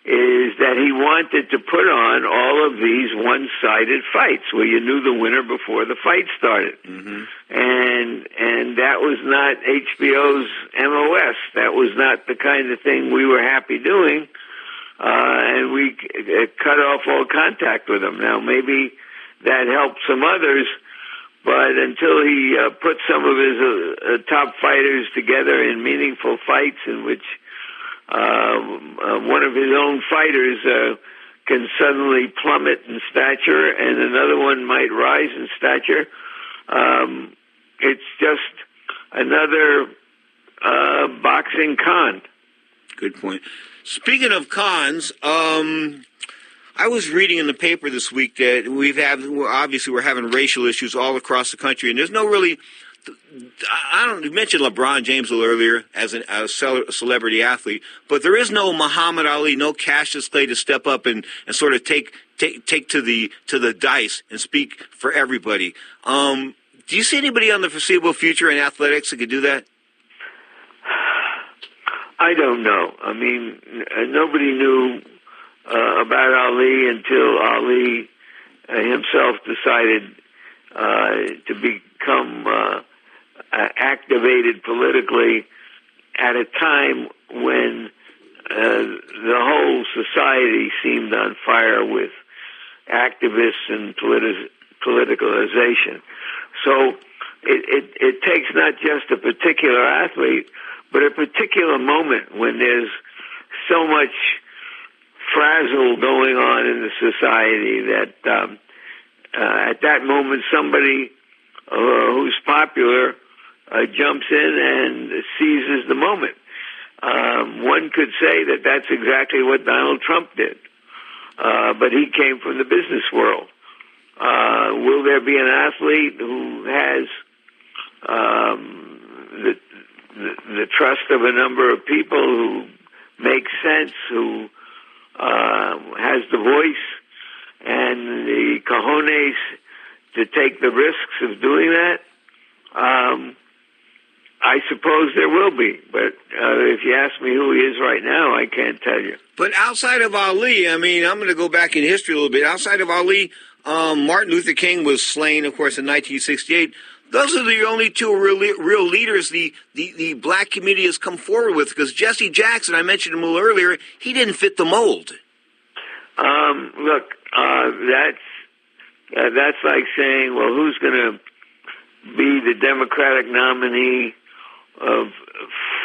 is that he wanted to put on all of these one-sided fights where you knew the winner before the fight started. Mm-hmm. And that was not HBO's MOS. That was not the kind of thing we were happy doing. And we cut off all contact with him. Now, maybe that helped some others, but until he put some of his top fighters together in meaningful fights in which one of his own fighters can suddenly plummet in stature and another one might rise in stature. It's just another boxing con. Good point. Speaking of cons, I was reading in the paper this week that we're having racial issues all across the country, and there's no really. You mentioned LeBron James a little earlier as a celebrity athlete, but there is no Muhammad Ali, no Cassius Clay to step up and sort of take to the dice and speak for everybody. Do you see anybody on the foreseeable future in athletics that could do that? I don't know. I mean, nobody knew about Ali until Ali himself decided to become activated politically at a time when the whole society seemed on fire with activists and politicalization. So it takes not just a particular athlete, but a particular moment when there's so much frazzle going on in the society that at that moment somebody who's popular jumps in and seizes the moment. One could say that that's exactly what Donald Trump did, but he came from the business world. Will there be an athlete who has the trust of a number of people, who makes sense, who has the voice and the cojones to take the risks of doing that? I suppose there will be, but if you ask me who he is right now, I can't tell you. But outside of Ali, I mean, I'm going to go back in history a little bit. Outside of Ali, Martin Luther King was slain, of course, in 1968. Those are the only two real leaders the black community has come forward with, because Jesse Jackson, I mentioned him a little earlier, he didn't fit the mold. Look, that's like saying, well, who's going to be the Democratic nominee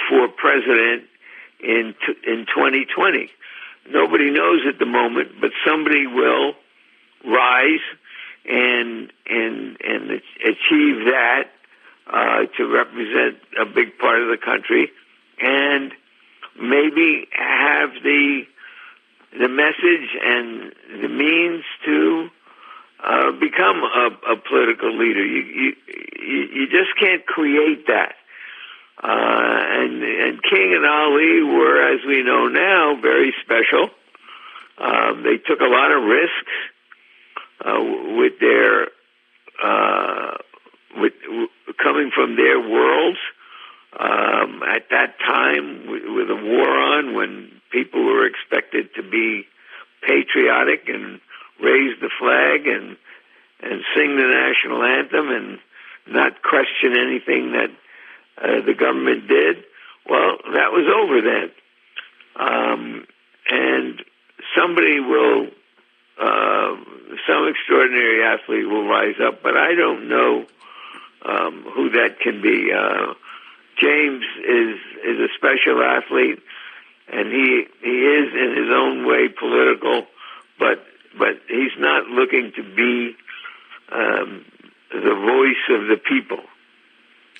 for president in 2020? nobody knows at the moment, but somebody will rise and achieve that to represent a big part of the country, and maybe have the message and the means to become a political leader. You just can't create that. And King and Ali were, as we know now, very special. They took a lot of risks with their coming from their worlds at that time with a war on, when people were expected to be patriotic and raise the flag and sing the national anthem and not question anything that the government did. Well, that was over then. And somebody will, some extraordinary athlete will rise up, but I don't know who that can be. James is a special athlete, and he is in his own way political, but he's not looking to be the voice of the people.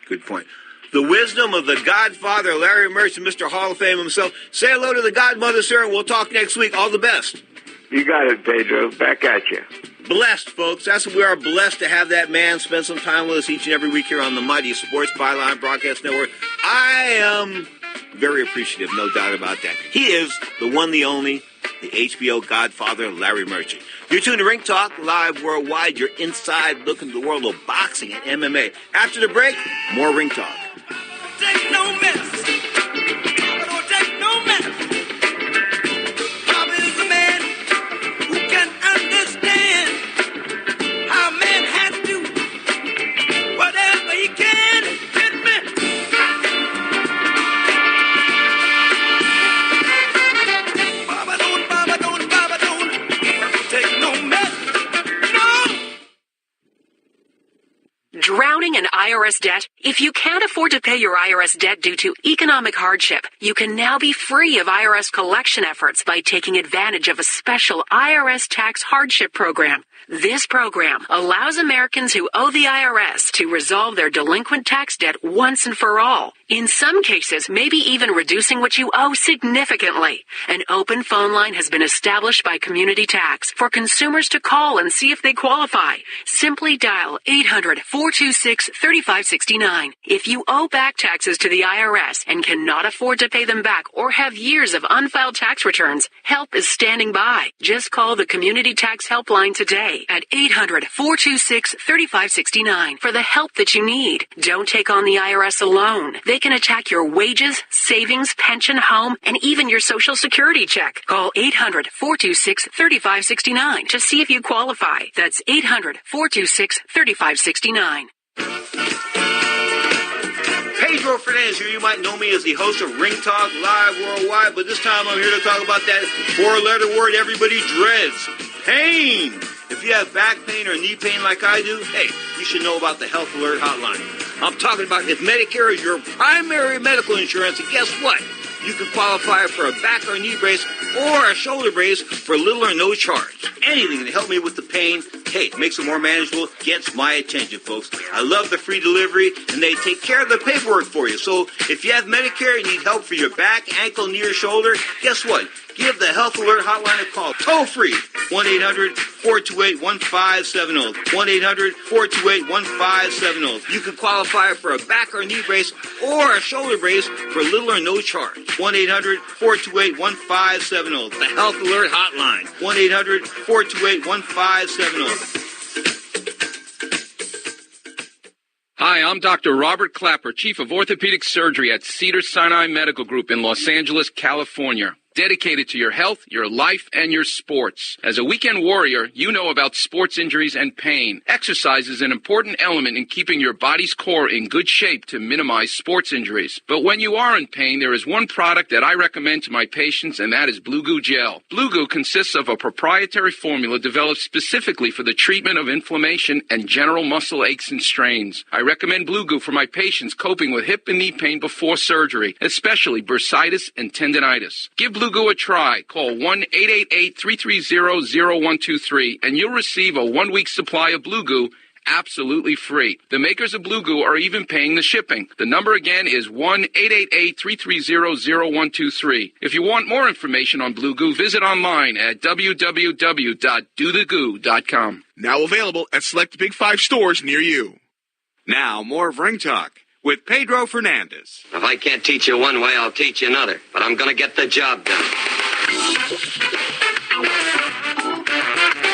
Good point. The wisdom of the Godfather, Larry Merchant, Mr. Hall of Fame himself. Say hello to the Godmother, sir, and we'll talk next week. All the best. You got it, Pedro. Back at you. Blessed, folks. That's what we are, blessed to have that man spend some time with us each and every week here on the Mighty Sports Byline Broadcast Network. I am very appreciative, no doubt about that. He is the one, the only, the HBO Godfather, Larry Merchant. You're tuned to Ring Talk, live worldwide. Your inside look into the world of boxing and MMA. After the break, more Ring Talk. Take no mess. Don't take no mess. Bob is a man who can understand how a man has to whatever he can. Hit me. Baba don't take no mess. No. Drowning in IRS debt? If you can't afford to pay your IRS debt due to economic hardship, you can now be free of IRS collection efforts by taking advantage of a special IRS tax hardship program. This program allows Americans who owe the IRS to resolve their delinquent tax debt once and for all. In some cases, maybe even reducing what you owe significantly. An open phone line has been established by Community Tax for consumers to call and see if they qualify. Simply dial 800-426-3569. If you owe back taxes to the IRS and cannot afford to pay them back or have years of unfiled tax returns, help is standing by. Just call the Community Tax Helpline today at 800-426-3569 for the help that you need. Don't take on the IRS alone. They can attack your wages, savings, pension, home, and even your Social Security check. Call 800-426-3569 to see if you qualify. That's 800-426-3569. Pedro Fernandez here. You might know me as the host of Ring Talk Live Worldwide, but this time I'm here to talk about that four-letter word everybody dreads, pain. If you have back pain or knee pain like I do, hey, you should know about the Health Alert Hotline. I'm talking about if Medicare is your primary medical insurance, and guess what? You can qualify for a back or knee brace or a shoulder brace for little or no charge. Anything to help me with the pain, hey, makes it more manageable, gets my attention, folks. I love the free delivery, and they take care of the paperwork for you. So if you have Medicare and need help for your back, ankle, knee, or shoulder, guess what? Give the Health Alert Hotline a call, toll-free, 1-800-428-1570, 1-800-428-1570. You can qualify for a back or knee brace or a shoulder brace for little or no charge, 1-800-428-1570, the Health Alert Hotline, 1-800-428-1570. Hi, I'm Dr. Robert Clapper, Chief of Orthopedic Surgery at Cedars-Sinai Medical Group in Los Angeles, California. Dedicated to your health, your life, and your sports. As a weekend warrior, you know about sports injuries and pain. Exercise is an important element in keeping your body's core in good shape to minimize sports injuries. But when you are in pain, there is one product that I recommend to my patients, and that is Blue Goo Gel. Blue Goo consists of a proprietary formula developed specifically for the treatment of inflammation and general muscle aches and strains. I recommend Blue Goo for my patients coping with hip and knee pain before surgery, especially bursitis and tendinitis. Give Blue Blue Goo a try. Call 1-888-330-0123 and you'll receive a 1-week supply of Blue Goo absolutely free. The makers of Blue Goo are even paying the shipping. The number again is 1-888-330-0123. If you want more information on Blue Goo, visit online at www.dothegoo.com. Now available at select Big 5 stores near you. Now, more of Ring Talk with Pedro Fernandez. If I can't teach you one way, I'll teach you another. But I'm going to get the job done.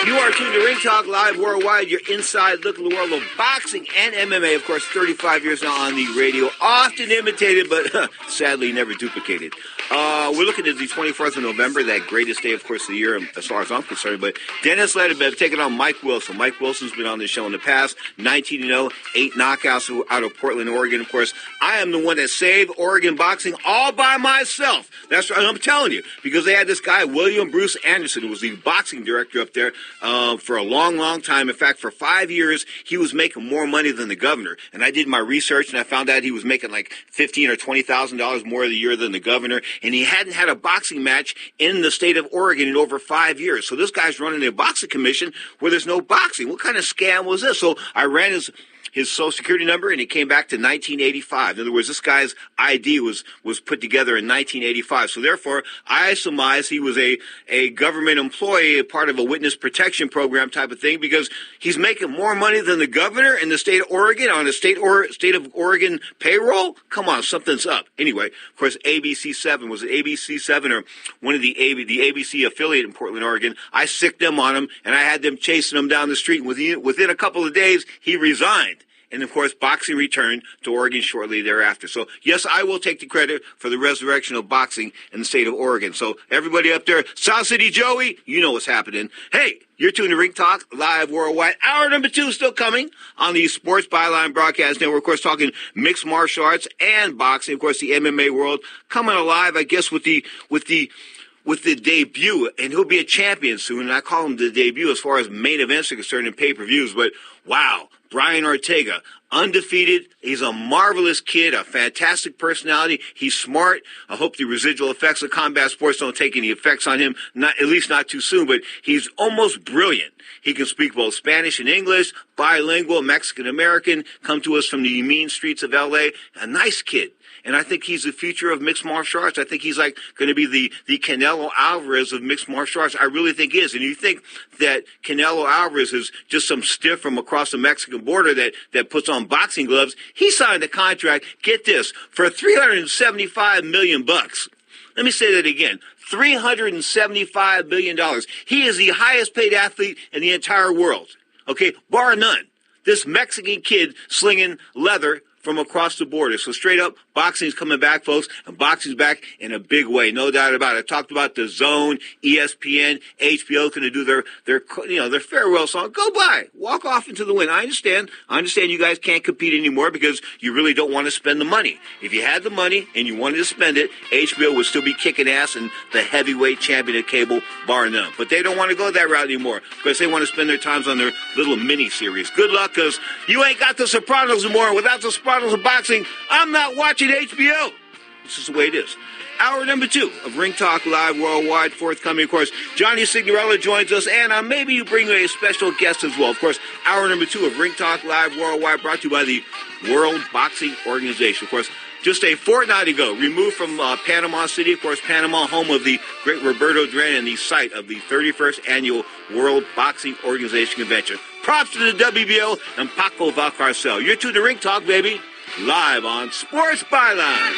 You are tuned to Ring Talk Live Worldwide, your inside look at the world of boxing and MMA. Of course, 35 years now on the radio, often imitated, but sadly never duplicated. We're looking at the 24th of November, that greatest day, of course, of the year, as far as I'm concerned. But Dennis Ledbetter taking on Mike Wilson. Mike Wilson's been on the show in the past, 19-0, 8 knockouts out of Portland, Oregon. Of course, I am the one that saved Oregon boxing all by myself. That's what I'm telling you, because they had this guy, William Bruce Anderson, who was the boxing director up there for a long, long time. In fact, for 5 years, he was making more money than the governor. And I did my research, and I found out he was making like $15,000 or $20,000 more a year than the governor. And he hadn't had a boxing match in the state of Oregon in over 5 years. So this guy's running a boxing commission where there's no boxing. What kind of scam was this? So I ran his Social Security number, and it came back to 1985. In other words, this guy's ID was put together in 1985. So therefore, I surmise he was a government employee, a part of a witness protection program type of thing, because he's making more money than the governor in the state of Oregon on a state of Oregon payroll. Come on, something's up. Anyway, of course, ABC7, was it ABC7 or one of the ABC affiliate in Portland, Oregon? I sicked them on him, and I had them chasing him down the street. Within a couple of days, he resigned. And, of course, boxing returned to Oregon shortly thereafter. So, yes, I will take the credit for the resurrection of boxing in the state of Oregon. So, everybody up there, South City Joey, you know what's happening. Hey, you're tuned to Ring Talk Live Worldwide. Hour number 2 still coming on the Sports Byline Broadcast Network. Of course, talking mixed martial arts and boxing. Of course, the MMA world coming alive, I guess, with the debut, and he'll be a champion soon, and I call him the debut as far as main events are concerned in pay-per-views, but wow, Brian Ortega, undefeated. He's a marvelous kid, a fantastic personality. He's smart. I hope the residual effects of combat sports don't take any effects on him, at least not too soon, but he's almost brilliant. He can speak both Spanish and English, bilingual, Mexican-American, come to us from the mean streets of L.A., a nice kid. And I think he's the future of mixed martial arts. I think he's like going to be the Canelo Alvarez of mixed martial arts. I really think he is. And you think that Canelo Alvarez is just some stiff from across the Mexican border that puts on boxing gloves. He signed a contract, get this, for $375 million. Let me say that again. $375 million. He is the highest paid athlete in the entire world. Okay, bar none. This Mexican kid slinging leather from across the border. So straight up, boxing's coming back, folks, and boxing's back in a big way, no doubt about it. I talked about the Zone, ESPN, HBO going to do their farewell song. Go by, walk off into the wind. I understand you guys can't compete anymore because you really don't want to spend the money. If you had the money and you wanted to spend it, HBO would still be kicking ass and the heavyweight champion of cable, bar none. But they don't want to go that route anymore because they want to spend their times on their little mini series. Good luck, because you ain't got the Sopranos anymore, and without the Sopranos of boxing, I'm not watching HBO. This is the way it is. Hour number 2 of Ring Talk Live Worldwide, forthcoming, of course. Johnny Signorella joins us, and maybe you bring a special guest as well. Of course, hour number 2 of Ring Talk Live Worldwide, brought to you by the World Boxing Organization. Of course, just a fortnight ago, removed from Panama City, of course, Panama, home of the great Roberto Duran and the site of the 31st Annual World Boxing Organization Convention. Props to the WBO and Paco Valcarcel. You're tuned to Ring Talk, baby, live on Sports Byline.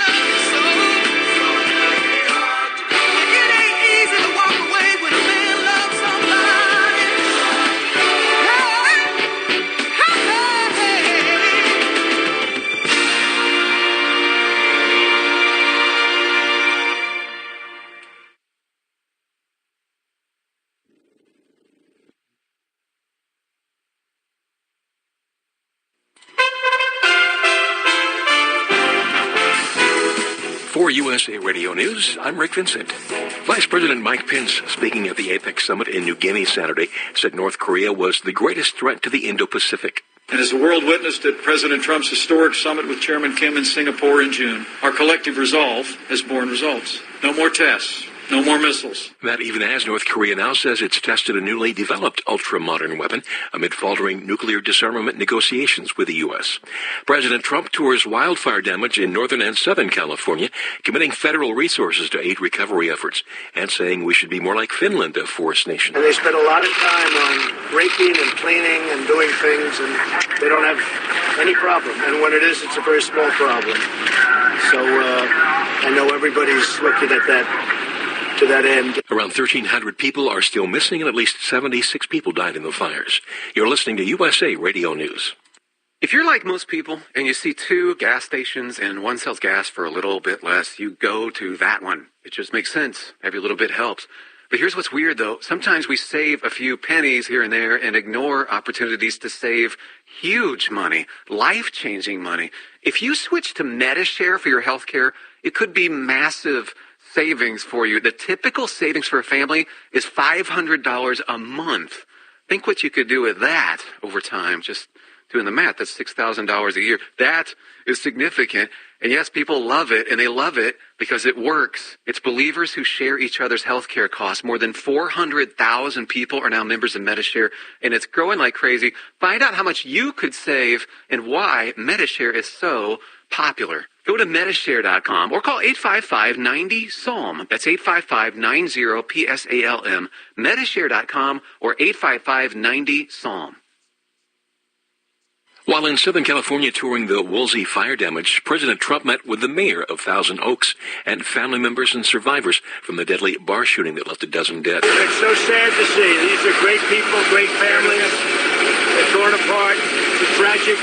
For USA Radio News, I'm Rick Vincent. Vice President Mike Pence, speaking at the APEC Summit in New Guinea Saturday, said North Korea was the greatest threat to the Indo-Pacific. And as the world witnessed at President Trump's historic summit with Chairman Kim in Singapore in June, our collective resolve has borne results. No more tests, No more missiles. That even as North Korea now says it's tested a newly developed ultra-modern weapon amid faltering nuclear disarmament negotiations with the U.S. President Trump tours wildfire damage in northern and southern California, committing federal resources to aid recovery efforts and saying we should be more like Finland, a forest nation. And they spend a lot of time on raking and cleaning and doing things, and they don't have any problem. And when it is, it's a very small problem. So I know everybody's looking at that. To that end. Around 1,300 people are still missing and at least 76 people died in the fires. You're listening to USA Radio News. If you're like most people and you see two gas stations and one sells gas for a little bit less, you go to that one. It just makes sense. Every little bit helps. But here's what's weird, though. Sometimes we save a few pennies here and there and ignore opportunities to save huge money, life-changing money. If you switch to Medishare for your health care, it could be massive savings for you. The typical savings for a family is $500 a month. Think what you could do with that over time. Just doing the math, that's $6,000 a year. That is significant. And yes, people love it, and they love it because it works. It's believers who share each other's healthcare costs. More than 400,000 people are now members of Medishare, and it's growing like crazy. Find out how much you could save and why Medishare is so popular. Go to Medishare.com or call 855-90-PSALM. That's 855-90-PSALM. Medishare.com or 855-90-PSALM. While in Southern California touring the Woolsey fire damage, President Trump met with the mayor of Thousand Oaks and family members and survivors from the deadly bar shooting that left a dozen dead. It's so sad to see. These are great people, great families. They're torn apart. It's tragic.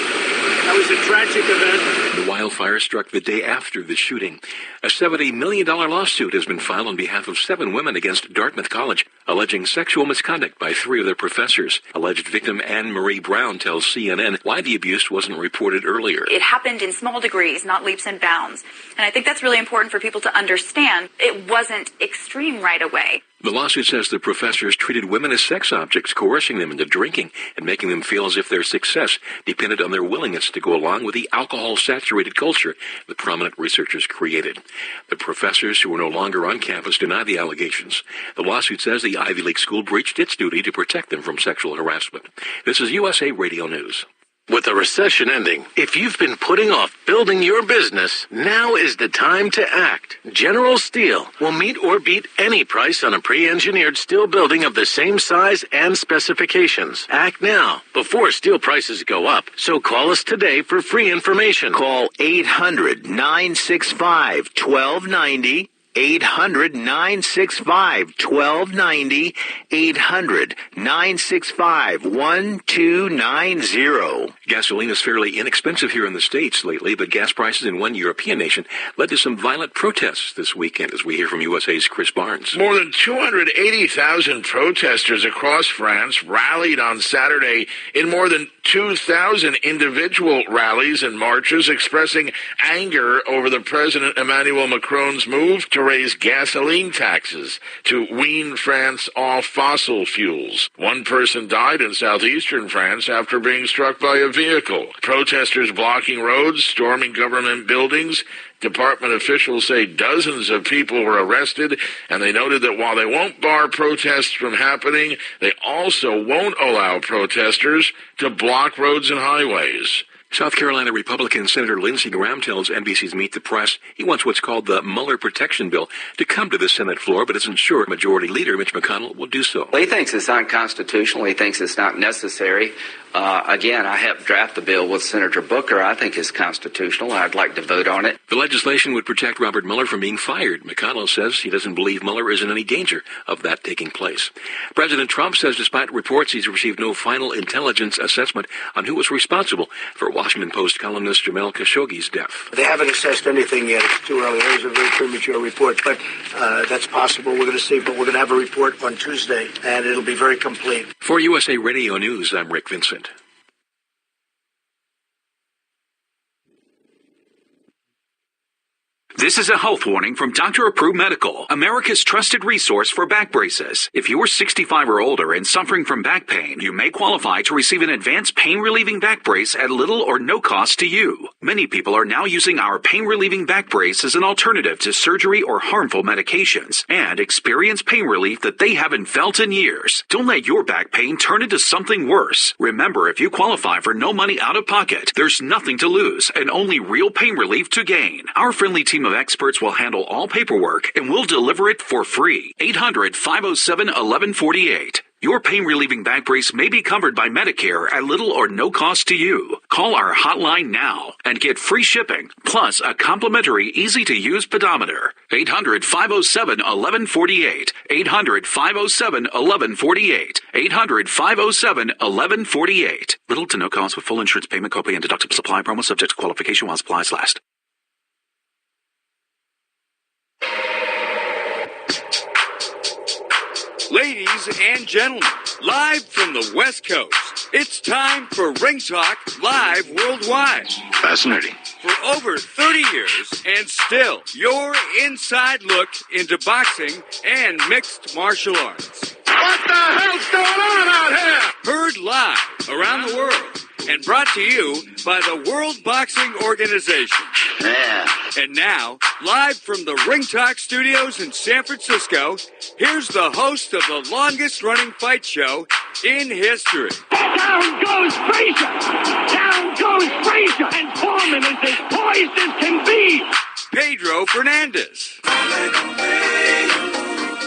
That was a tragic event. The wildfire struck the day after the shooting. A $70 million lawsuit has been filed on behalf of 7 women against Dartmouth College, alleging sexual misconduct by 3 of their professors. Alleged victim Anne Marie Brown tells CNN why the abuse wasn't reported earlier. It happened in small degrees, not leaps and bounds. And I think that's really important for people to understand. It wasn't extreme right away. The lawsuit says the professors treated women as sex objects, coercing them into drinking and making them feel as if their success depended on their willingness to go along with the alcohol-saturated culture the prominent researchers created. The professors who are no longer on campus deny the allegations. The lawsuit says the Ivy League school breached its duty to protect them from sexual harassment. This is USA Radio News. With the recession ending, if you've been putting off building your business, now is the time to act. General Steel will meet or beat any price on a pre-engineered steel building of the same size and specifications. Act now, before steel prices go up. So call us today for free information. Call 800-965-1290. 800-965-1290, 800-965-1290. Gasoline is fairly inexpensive here in the States lately, but gas prices in one European nation led to some violent protests this weekend, as we hear from USA's Chris Barnes. More than 280,000 protesters across France rallied on Saturday in more than 2,000 individual rallies and marches expressing anger over the President Emmanuel Macron's move to raise gasoline taxes to wean France off fossil fuels. One person died in southeastern France after being struck by a vehicle. Protesters blocking roads, storming government buildings. Department officials say dozens of people were arrested, and they noted that while they won't bar protests from happening, they also won't allow protesters to block roads and highways. South Carolina Republican Senator Lindsey Graham tells NBC's Meet the Press he wants what's called the Mueller Protection Bill to come to the Senate floor, but isn't sure Majority Leader Mitch McConnell will do so. Well, he thinks it's unconstitutional. He thinks it's not necessary. Again, I helped draft the bill with Senator Booker. I think it's constitutional. I'd like to vote on it. The legislation would protect Robert Mueller from being fired. McConnell says he doesn't believe Mueller is in any danger of that taking place. President Trump says despite reports he's received no final intelligence assessment on who was responsible for Washington Post columnist Jamal Khashoggi's death. They haven't assessed anything yet. It's too early. It was a very premature report, but that's possible. We're going to see, but we're going to have a report on Tuesday, and it'll be very complete. For USA Radio News, I'm Rick Vincent. This is a health warning from Dr. Approved Medical, America's trusted resource for back braces. If you're 65 or older and suffering from back pain, you may qualify to receive an advanced pain-relieving back brace at little or no cost to you. Many people are now using our pain-relieving back brace as an alternative to surgery or harmful medications and experience pain relief that they haven't felt in years. Don't let your back pain turn into something worse. Remember, if you qualify for no money out of pocket, there's nothing to lose and only real pain relief to gain. Our friendly team of experts will handle all paperwork and will deliver it for free. 800-507-1148. Your pain-relieving back brace may be covered by Medicare at little or no cost to you. Call our hotline now and get free shipping, plus a complimentary, easy-to-use pedometer. 800-507-1148. 800-507-1148. 800-507-1148. Little to no cost with full insurance payment, copay, and deductible supply promo subject to qualification while supplies last. Ladies and gentlemen, live from the West Coast, it's time for Ring Talk Live Worldwide. Fascinating. For over 30 years, and still, your inside look into boxing and mixed martial arts. What the hell's going on out here? Heard live around the world and brought to you by the World Boxing Organization. Yeah. And now, live from the Ring Talk Studios in San Francisco, here's the host of the longest-running fight show in history. Down goes Frazier! Down goes Frazier! And Foreman is as poised as can be! Pedro Fernandez.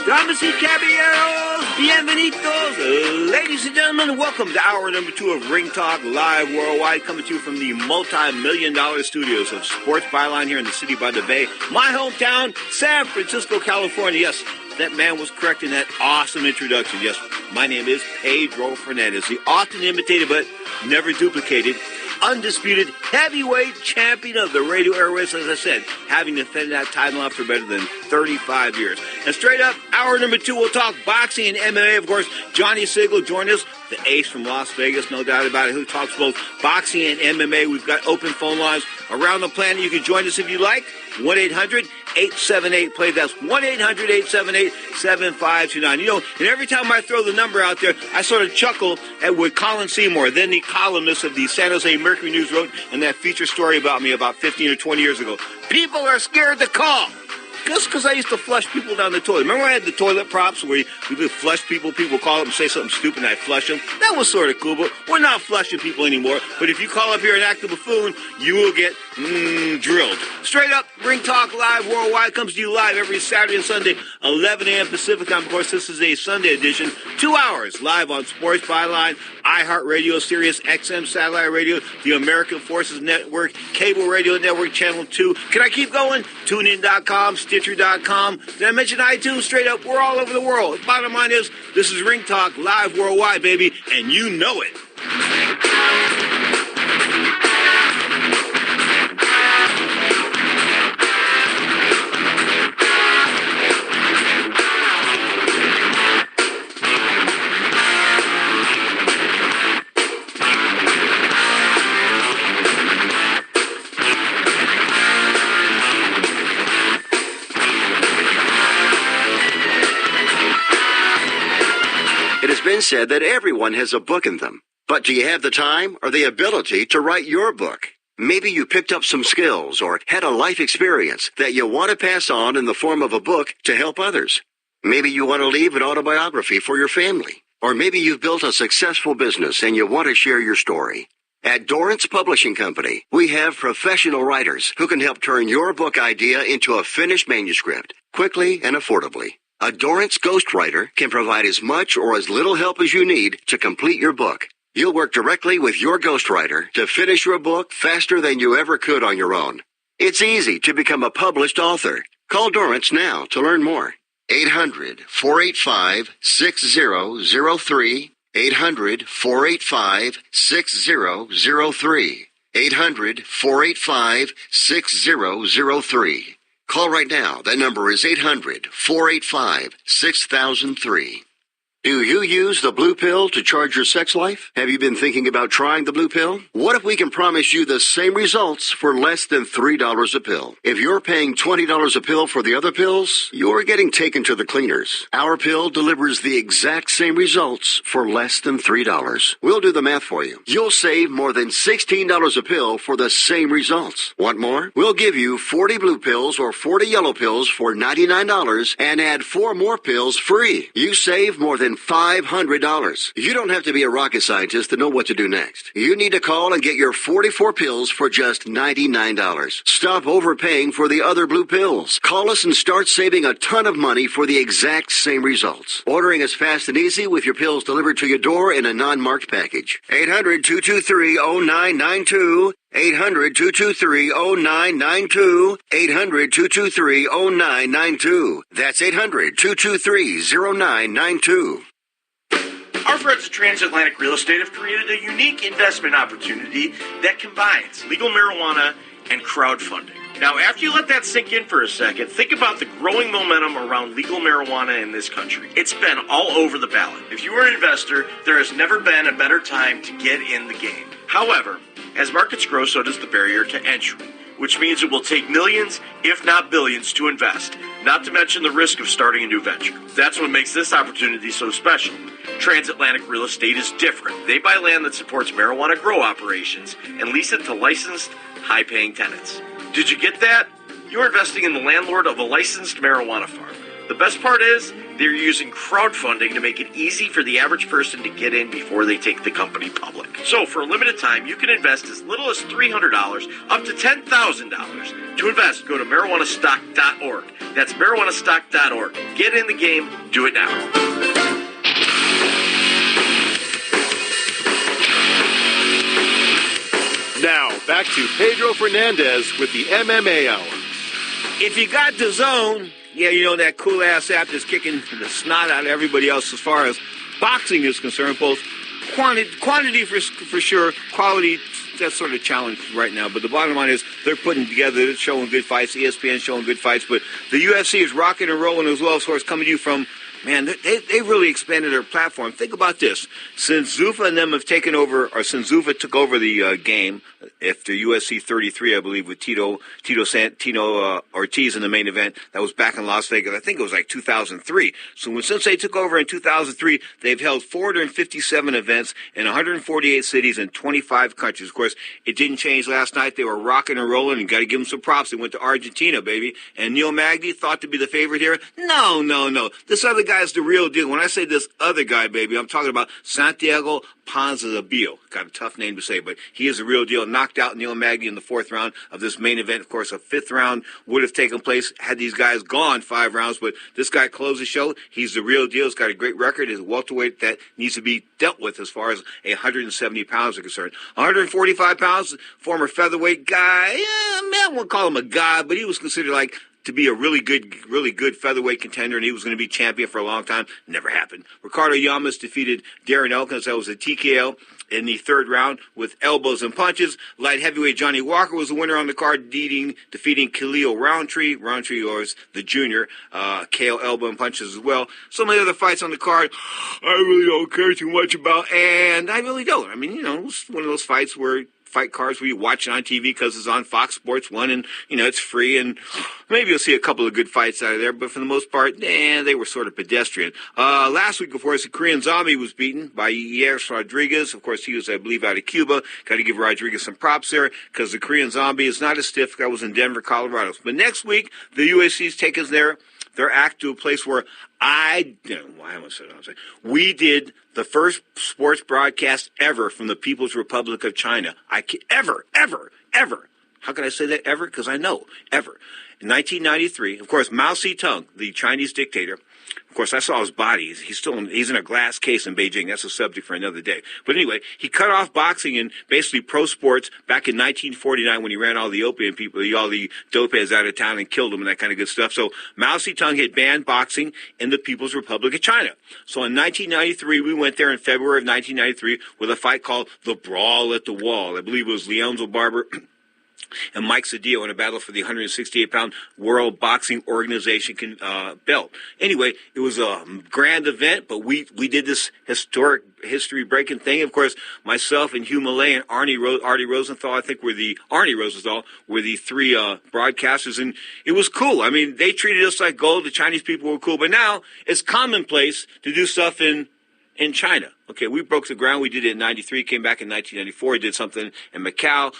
Damas y caballeros, bienvenidos. Ladies and gentlemen, welcome to hour number 2 of Ring Talk Live Worldwide, coming to you from the multi-million-dollar studios of Sports Byline here in the city by the Bay, my hometown, San Francisco, California. Yes, that man was correct in that awesome introduction. Yes, my name is Pedro Fernandez, the often imitated but never duplicated, undisputed heavyweight champion of the radio airways, as I said, having defended that title now for better than 35 years. And straight up, hour number 2, we'll talk boxing and MMA. Of course, Johnny Sigel joined us, the ace from Las Vegas, no doubt about it, who talks both boxing and MMA. We've got open phone lines around the planet. You can join us if you like. 1-800-878-PLAY. That's 1-800-878-7529. You know, and every time I throw the number out there, I sort of chuckle at what Colin Seymour, then the columnist of the San Jose Mercury News, wrote in that feature story about me about 15 or 20 years ago. People are scared to call. Just because I used to flush people down the toilet. Remember I had the toilet props where we would flush people? People would call up and say something stupid and I'd flush them? That was sort of cool, but we're not flushing people anymore. But if you call up here and act a buffoon, you will get drilled. Straight up, Ring Talk Live Worldwide comes to you live every Saturday and Sunday, 11 a.m. Pacific time. Of course, this is a Sunday edition. 2 hours live on Sports Byline, iHeartRadio, Sirius XM Satellite Radio, the American Forces Network, Cable Radio Network, Channel 2. Can I keep going? TuneIn.com, Stitcher.com. Did I mention iTunes? Straight up, we're all over the world. Bottom line is, this is Ring Talk Live Worldwide, baby, and you know it. Been said that everyone has a book in them. But do you have the time or the ability to write your book? Maybe you picked up some skills or had a life experience that you want to pass on in the form of a book to help others. Maybe you want to leave an autobiography for your family. Or maybe you've built a successful business and you want to share your story. At Dorrance Publishing Company, we have professional writers who can help turn your book idea into a finished manuscript quickly and affordably. A Dorrance ghostwriter can provide as much or as little help as you need to complete your book. You'll work directly with your ghostwriter to finish your book faster than you ever could on your own. It's easy to become a published author. Call Dorrance now to learn more. 800-485-6003. 800-485-6003. 800-485-6003. Call right now. That number is 800-485-6003. Do you use the blue pill to charge your sex life? Have you been thinking about trying the blue pill? What if we can promise you the same results for less than $3 a pill? If you're paying $20 a pill for the other pills, you're getting taken to the cleaners. Our pill delivers the exact same results for less than $3. We'll do the math for you. You'll save more than $16 a pill for the same results. Want more? We'll give you 40 blue pills or 40 yellow pills for $99 and add 4 more pills free. You save more than $500. You don't have to be a rocket scientist to know what to do next. You need to call and get your 44 pills for just $99. Stop overpaying for the other blue pills. Call us and start saving a ton of money for the exact same results. Ordering is fast and easy with your pills delivered to your door in a non-marked package. 800-223-0992. 800-223-0992. 800-223-0992. That's 800-223-0992. Our friends at Transatlantic Real Estate have created a unique investment opportunity that combines legal marijuana and crowdfunding. Now, after you let that sink in for a second, think about the growing momentum around legal marijuana in this country. It's been all over the ballot. If you are an investor, there has never been a better time to get in the game. However, as markets grow, so does the barrier to entry, which means it will take millions, if not billions, to invest, not to mention the risk of starting a new venture. That's what makes this opportunity so special. Transatlantic Real Estate is different. They buy land that supports marijuana grow operations and lease it to licensed, high-paying tenants. Did you get that? You're investing in the landlord of a licensed marijuana farm. The best part is, they're using crowdfunding to make it easy for the average person to get in before they take the company public. So for a limited time, you can invest as little as $300 up to $10,000. To invest, go to marijuanastock.org. That's marijuanastock.org. Get in the game. Do it now. Now, back to Pedro Fernandez with the MMA Hour. If you got the zone, yeah, you know, that cool-ass app that's kicking the snot out of everybody else as far as boxing is concerned, both quantity for sure, quality, that's sort of challenged right now. But the bottom line is they're putting together, they're showing good fights, ESPN showing good fights, but the UFC is rocking and rolling as well, as far as coming to you from, man, they really expanded their platform. Think about this. Since Zuffa and them have taken over, or since Zuffa took over the game after UFC 33, I believe, with Tito Ortiz in the main event, that was back in Las Vegas. I think it was like 2003. So since they took over in 2003, they've held 457 events in 148 cities and 25 countries. Of course, it didn't change last night. They were rocking and rolling, and got to give them some props. They went to Argentina, baby. And Neil Magny, thought to be the favorite here. No. This other guy's the real deal. When I say this other guy, baby, I'm talking about Santiago Ponzinibbio. Got a tough name to say, but he is the real deal. Knocked out Neil Magny in the 4th round of this main event. Of course, a 5th round would have taken place had these guys gone 5 rounds, but this guy closed the show. He's the real deal. He's got a great record. He's a welterweight that needs to be dealt with as far as 170 pounds are concerned. 145 pounds, former featherweight guy. Yeah, man, I won't call him a guy, but he was considered like to be a really good featherweight contender, and he was going to be champion for a long time. Never happened. Ricardo Llamas defeated Darren Elkins. That was a TKO in the 3rd round with elbows and punches. Light heavyweight Johnny Walker was the winner on the card, defeating Khalil Roundtree. Roundtree was the junior. KO elbow and punches as well. Some of the other fights on the card, I really don't care too much about, and I really don't. I mean, you know, it's one of those fights where fight cards where you watch it on TV because it's on Fox Sports 1 and, you know, it's free, and maybe you'll see a couple of good fights out of there, but for the most part, they were sort of pedestrian. Last week, of course, the Korean Zombie was beaten by Yair Rodriguez. Of course, he was, I believe, out of Cuba. Got to give Rodriguez some props there because the Korean Zombie is not as stiff. That was in Denver, Colorado. But next week, the UFC's taking their act to a place where we did the first sports broadcast ever from the People's Republic of China. Ever. How can I say that ever? Because I know, ever. In 1993, of course, Mao Zedong, the Chinese dictator, of course, I saw his body. He's in a glass case in Beijing. That's a subject for another day. But anyway, he cut off boxing and basically pro sports back in 1949 when he ran all the opium people, all the dopeheads out of town and killed them and that kind of good stuff. So Mao Zedong had banned boxing in the People's Republic of China. So in 1993, we went there in February of 1993 with a fight called the Brawl at the Wall. I believe it was Leonzo Barber and Mike Cedillo in a battle for the 168-pound World Boxing Organization belt. Anyway, it was a grand event, but we did this historic history-breaking thing. Of course, myself and Hugh Millay and Arnie Rosenthal, I think Arnie Rosenthal were the three broadcasters, and it was cool. I mean, they treated us like gold. The Chinese people were cool, but now it's commonplace to do stuff in China. Okay, we broke the ground. We did it in 93, came back in 1994, did something in Macau.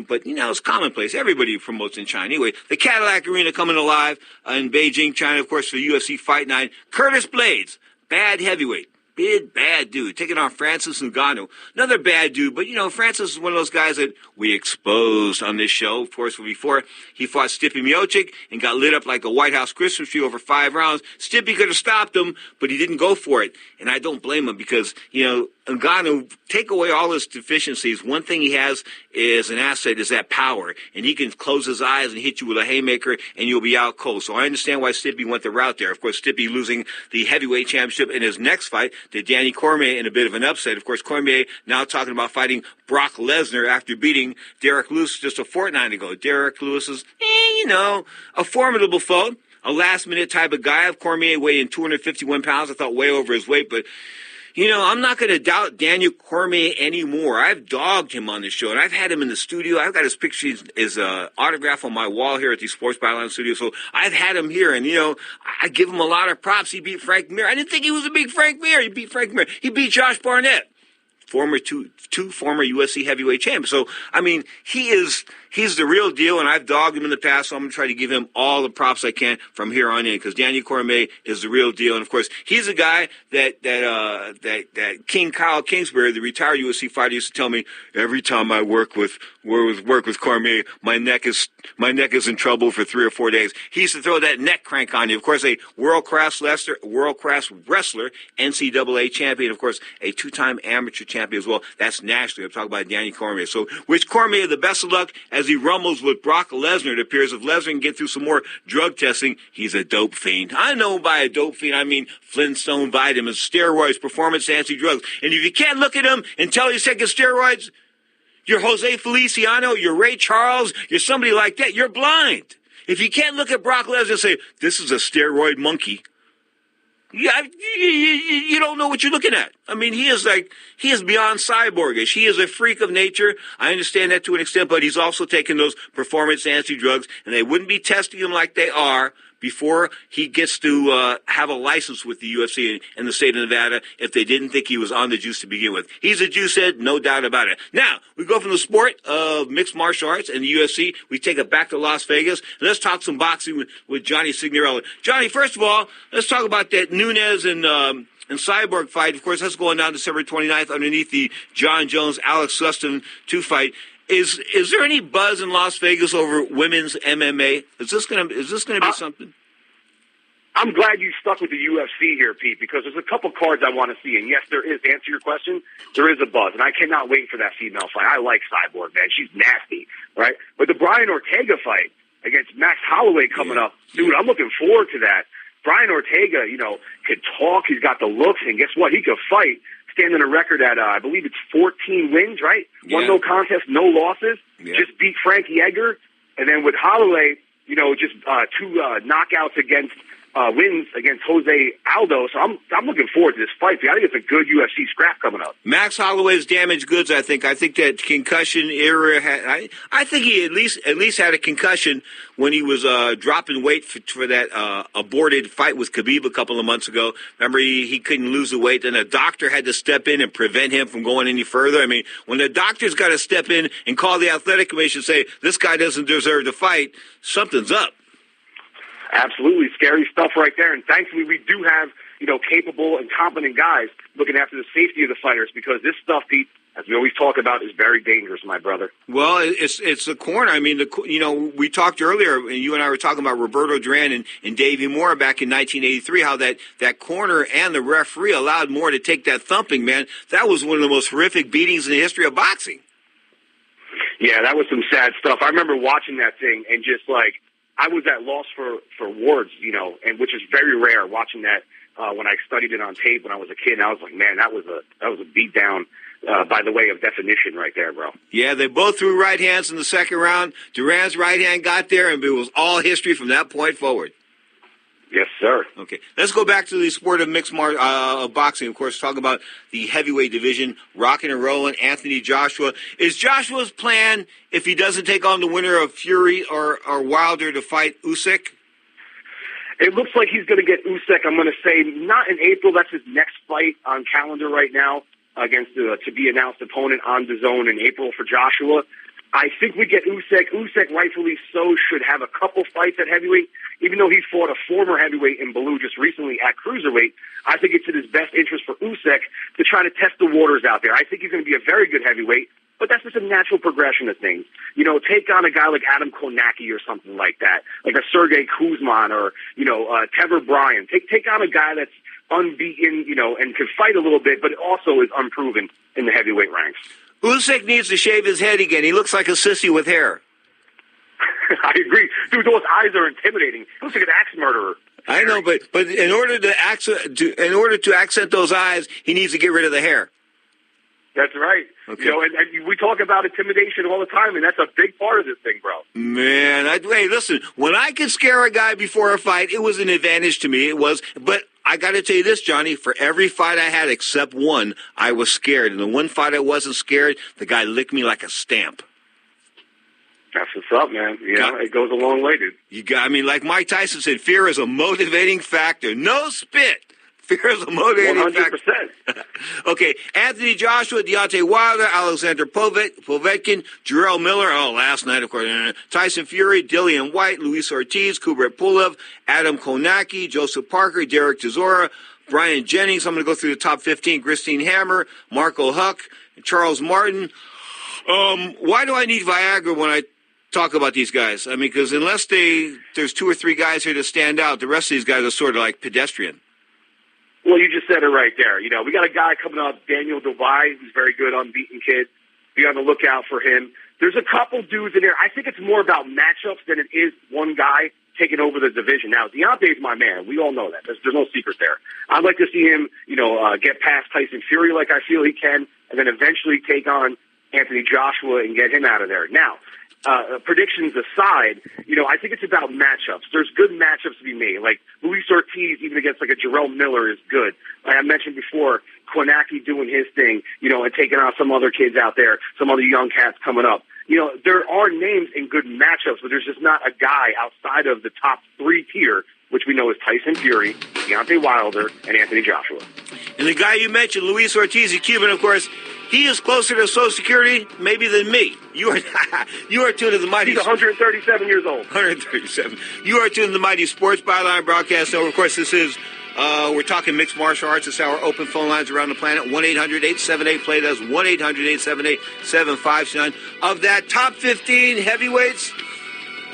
But, it's commonplace. Everybody promotes in China. Anyway, the Cadillac Arena coming alive in Beijing, China, of course, for UFC Fight Night. Curtis Blades, bad heavyweight. Big, bad dude, taking on Francis Ngannou. Another bad dude, but, Francis is one of those guys that we exposed on this show. Of course, before he fought Stipe Miocic and got lit up like a White House Christmas tree over 5 rounds. Stipe could have stopped him, but he didn't go for it. And I don't blame him because, Ngannou, take away all his deficiencies. One thing he has is an asset is that power. And he can close his eyes and hit you with a haymaker and you'll be out cold. So I understand why Stipe went the route there. Of course, Stipe losing the heavyweight championship in his next fight to Danny Cormier in a bit of an upset. Of course, Cormier now talking about fighting Brock Lesnar after beating Derek Lewis just a fortnight ago. Derek Lewis is, a formidable foe. A last-minute type of guy. Cormier weighed in 251 pounds. I thought way over his weight, but I'm not going to doubt Daniel Cormier anymore. I've dogged him on the show, and I've had him in the studio. I've got his picture, his autograph on my wall here at the Sports Byline studio, so I've had him here, and, I give him a lot of props. He beat Frank Mir. I didn't think he was a big Frank Mir. He beat Frank Mir. He beat Josh Barnett, two former UFC heavyweight champions. So, he's the real deal, and I've dogged him in the past, so I'm going to try to give him all the props I can from here on in, because Daniel Cormier is the real deal. And, of course, he's a guy that King Kyle Kingsbury, the retired UFC fighter, used to tell me, every time I work with Cormier, my neck is in trouble for 3 or 4 days. He used to throw that neck crank on you. Of course, a world-class wrestler, NCAA champion, of course, a 2-time amateur champion as well. That's nationally. I'm talking about Daniel Cormier. So, wish Cormier the best of luck as he rumbles with Brock Lesnar. It appears if Lesnar can get through some more drug testing, he's a dope fiend. I know by a dope fiend, I mean Flintstone vitamins, steroids, performance-enhancing drugs. And if you can't look at him and tell he's taking steroids, you're Jose Feliciano, you're Ray Charles, you're somebody like that, you're blind. If you can't look at Brock Lesnar and say, this is a steroid monkey, you don't know what you're looking at. I mean, he is beyond cyborgish. He is a freak of nature. I understand that to an extent, but he's also taking those performance-enhancing drugs, and they wouldn't be testing him like they are before he gets to have a license with the UFC in the state of Nevada if they didn't think he was on the juice to begin with. He's a juicehead, no doubt about it. Now, we go from the sport of mixed martial arts and the UFC. We take it back to Las Vegas. And let's talk some boxing with Johnny Signorelli. Johnny, first of all, let's talk about that Nunes and Cyborg fight. Of course, that's going down December 29th underneath the John Jones-Alex Sutton 2 fight. Is there any buzz in Las Vegas over women's MMA? Is this gonna be something? I'm glad you stuck with the UFC here, Pete, because there's a couple cards I want to see. And yes, there is. To answer your question, there is a buzz, and I cannot wait for that female fight. I like Cyborg, man. She's nasty, right? But the Brian Ortega fight against Max Holloway coming up, dude, I'm looking forward to that. Brian Ortega, could talk. He's got the looks, and guess what? He could fight. Standing a record at, I believe it's 14 wins, right? Yeah. 1 no contest, no losses. Yeah. Just beat Frankie Edgar. And then with Holloway, just 2 knockouts against wins against Jose Aldo. So I'm looking forward to this fight. I think it's a good UFC scrap coming up. Max Holloway's damaged goods, I think. I think that concussion era I think he at least had a concussion when he was dropping weight for that aborted fight with Khabib a couple of months ago. Remember, he couldn't lose the weight, and a doctor had to step in and prevent him from going any further. I mean, when the doctor's got to step in and call the athletic commission and say, this guy doesn't deserve to fight, something's up. Absolutely. Scary stuff right there. And thankfully, we do have, capable and competent guys looking after the safety of the fighters, because this stuff, Pete, as we always talk about, is very dangerous, my brother. Well, it's the corner. I mean, we talked earlier, and you and I were talking about Roberto Duran and Davey Moore back in 1983, how that corner and the referee allowed Moore to take that thumping, man. That was one of the most horrific beatings in the history of boxing. Yeah, that was some sad stuff. I remember watching that thing and just I was at loss for words, and which is very rare, watching that when I studied it on tape when I was a kid. And I was like, man, that was a beat down by the way of definition right there, bro. Yeah, they both threw right hands in the second round. Duran's right hand got there, and it was all history from that point forward. Yes, sir. Okay, let's go back to the sport of mixed boxing. Of course, talk about the heavyweight division, rocking and rolling. Anthony Joshua. Is Joshua's plan, if he doesn't take on the winner of Fury or Wilder, to fight Usyk? It looks like he's going to get Usyk. I'm going to say not in April. That's his next fight on calendar right now against the to-be-announced opponent on DAZN in April for Joshua. I think we get Usyk. Usyk, rightfully so, should have a couple fights at heavyweight. Even though he fought a former heavyweight in Bellew just recently at cruiserweight, I think it's in his best interest for Usyk to try to test the waters out there. I think he's going to be a very good heavyweight, but that's just a natural progression of things. You know, take on a guy like Adam Konacki or something like that, like a Sergey Kuzman or, Trevor Bryan. Take on a guy that's unbeaten, and can fight a little bit, but also is unproven in the heavyweight ranks. Usyk needs to shave his head again. He looks like a sissy with hair. I agree. Dude, those eyes are intimidating. He looks like an axe murderer. I know, but in order to accent those eyes, he needs to get rid of the hair. That's right. Okay. And we talk about intimidation all the time, and that's a big part of this thing, bro. Man, hey, listen, when I could scare a guy before a fight, it was an advantage to me. It was, but I got to tell you this, Johnny, for every fight I had except one, I was scared. And the one fight I wasn't scared, the guy licked me like a stamp. That's what's up, man. It goes a long way, dude. Like Mike Tyson said, fear is a motivating factor. No spit. Fear is a motivating 100%. factor. Okay, Anthony Joshua, Deontay Wilder, Alexander Povetkin, Jarrell Miller, last night, of course, Tyson Fury, Dillian White, Luis Ortiz, Kubrat Pulev, Adam Konacki, Joseph Parker, Derek Chisora, Brian Jennings. I'm going to go through the top 15. Christine Hammer, Marco Huck, Charles Martin. Why do I need Viagra when I talk about these guys? I mean, because unless there's two or three guys here to stand out, the rest of these guys are sort of like pedestrian. Well, you just said it right there. We got a guy coming up, Daniel Dubai, who's very good, unbeaten kid. Be on the lookout for him. There's a couple dudes in there. I think it's more about matchups than it is one guy taking over the division. Now, Deontay's my man. We all know that. There's no secret there. I'd like to see him, get past Tyson Fury like I feel he can, and then eventually take on Anthony Joshua and get him out of there. Now, predictions aside, I think it's about matchups. There's good matchups to be made. Like Luis Ortiz, even against like a Jarrell Miller, is good. Like I mentioned before, Konacki doing his thing, and taking on some other kids out there, some other young cats coming up. There are names in good matchups, but there's just not a guy outside of the top three tier, which we know is Tyson Fury, Deontay Wilder, and Anthony Joshua. And the guy you mentioned, Luis Ortiz, the Cuban, of course, he is closer to Social Security maybe than me. You are tuned to the mighty. He's 137 years old. 137. You are tuned to the mighty Sports Byline Broadcast Network. Of course, this is we're talking mixed martial arts. It's our open phone lines around the planet. 1-800-878-PLAY. That's 1-800-878-7579. Of that top 15 heavyweights,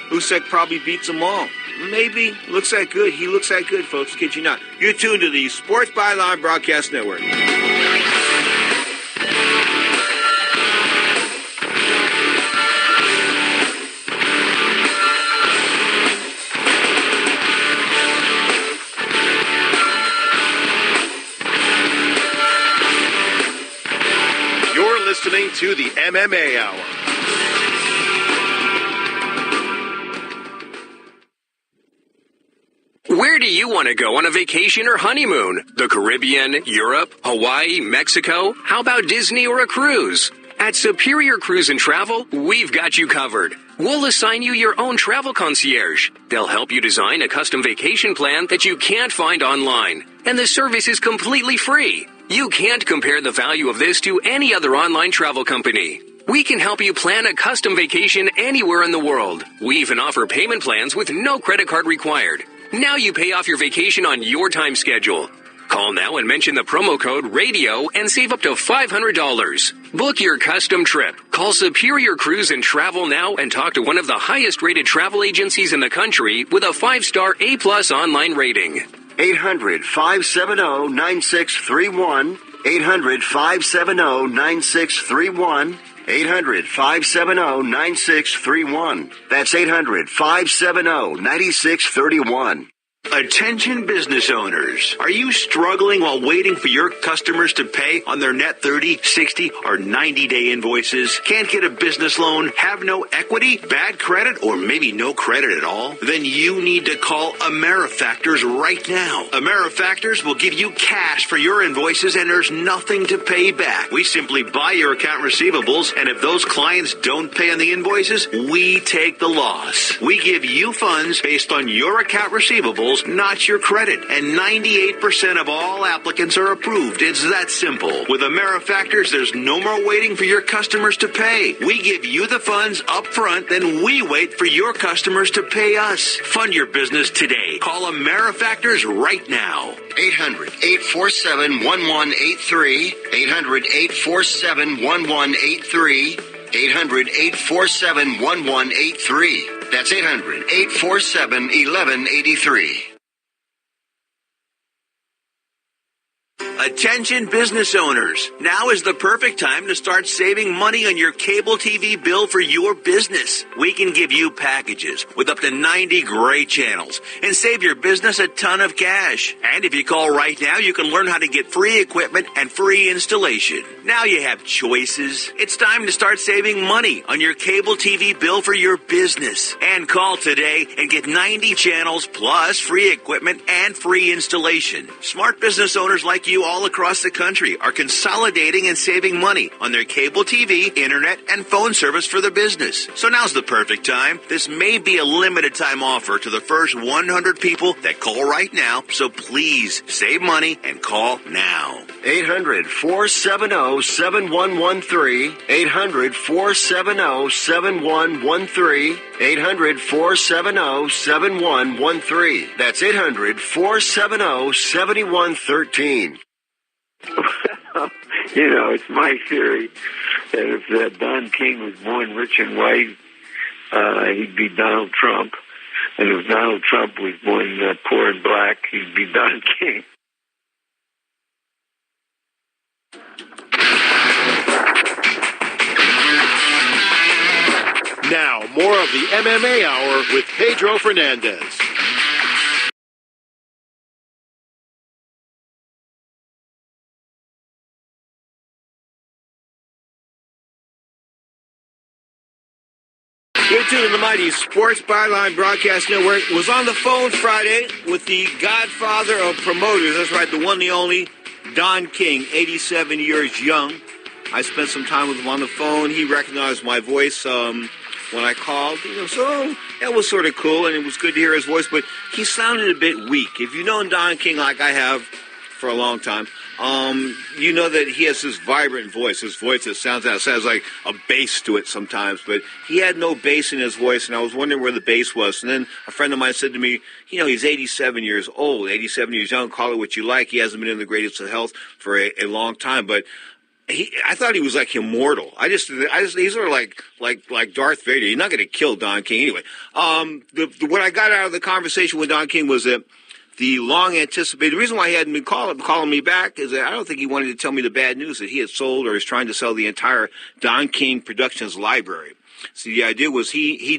Usyk probably beats them all. Maybe. Looks that good. He looks that good, folks. Kid you not. You're tuned to the Sports Byline Broadcast Network. You're listening to the MMA Hour. Where do you want to go on a vacation or honeymoon? The Caribbean, Europe, Hawaii, Mexico? How about Disney or a cruise? At Superior Cruise and Travel, we've got you covered. We'll assign you your own travel concierge. They'll help you design a custom vacation plan that you can't find online. And the service is completely free. You can't compare the value of this to any other online travel company. We can help you plan a custom vacation anywhere in the world. We even offer payment plans with no credit card required. Now you pay off your vacation on your time schedule. Call now and mention the promo code RADIO and save up to $500. Book your custom trip. Call Superior Cruise and Travel now and talk to one of the highest rated travel agencies in the country with a 5-star A+ online rating. 800-570-9631. 800-570-9631. 800-570-9631. That's 800-570-9631. Attention business owners. Are you struggling while waiting for your customers to pay on their net 30, 60, or 90-day invoices? Can't get a business loan? Have no equity? Bad credit? Or maybe no credit at all? Then you need to call AmeriFactors right now. AmeriFactors will give you cash for your invoices and there's nothing to pay back. We simply buy your account receivables, and if those clients don't pay on the invoices, we take the loss. We give you funds based on your account receivables, not your credit. And 98% of all applicants are approved. It's that simple. With AmeriFactors, there's no more waiting for your customers to pay. We give you the funds up front, then we wait for your customers to pay us. Fund your business today. Call AmeriFactors right now. 800-847-1183. 800-847-1183. 800-847-1183. That's 800-847-1183. Attention business owners. Now is the perfect time to start saving money on your cable TV bill for your business. We can give you packages with up to 90 great channels and save your business a ton of cash. And if you call right now, you can learn how to get free equipment and free installation. Now you have choices. It's time to start saving money on your cable TV bill for your business. And call today and get 90 channels plus free equipment and free installation. Smart business owners like you all across the country are consolidating and saving money on their cable TV, internet, and phone service for their business. So now's the perfect time. This may be a limited time offer to the first 100 people that call right now, so please save money and call now. 800-470-7113. 800-470-7113. 800-470-7113. That's 800-470-7113. You know, it's my theory that if Don King was born rich and white, he'd be Donald Trump. And if Donald Trump was born poor and black, he'd be Don King. Now, more of the MMA Hour with Pedro Fernandez. You're tuned to the Mighty Sports Byline Broadcast Network. Was on the phone Friday with the godfather of promoters. That's right, the one, the only, Don King, 87 years young. I spent some time with him on the phone. He recognized my voice when I called. So that was sort of cool, and it was good to hear his voice. But he sounded a bit weak. If you've known Don King like I have for a long time, you know that he has this vibrant voice. His voice that sounds like a bass to it sometimes, but he had no bass in his voice, and I was wondering where the bass was. And then a friend of mine said to me, he's 87 years old, 87 years young, call it what you like. He hasn't been in the greatest of health for a long time, but I thought he was like immortal. He's sort of like Darth Vader. You're not going to kill Don King anyway. What I got out of the conversation with Don King was that the long-anticipated, the reason why he hadn't been calling me back is that I don't think he wanted to tell me the bad news that he had sold or is trying to sell the entire Don King Productions library. See, the idea was he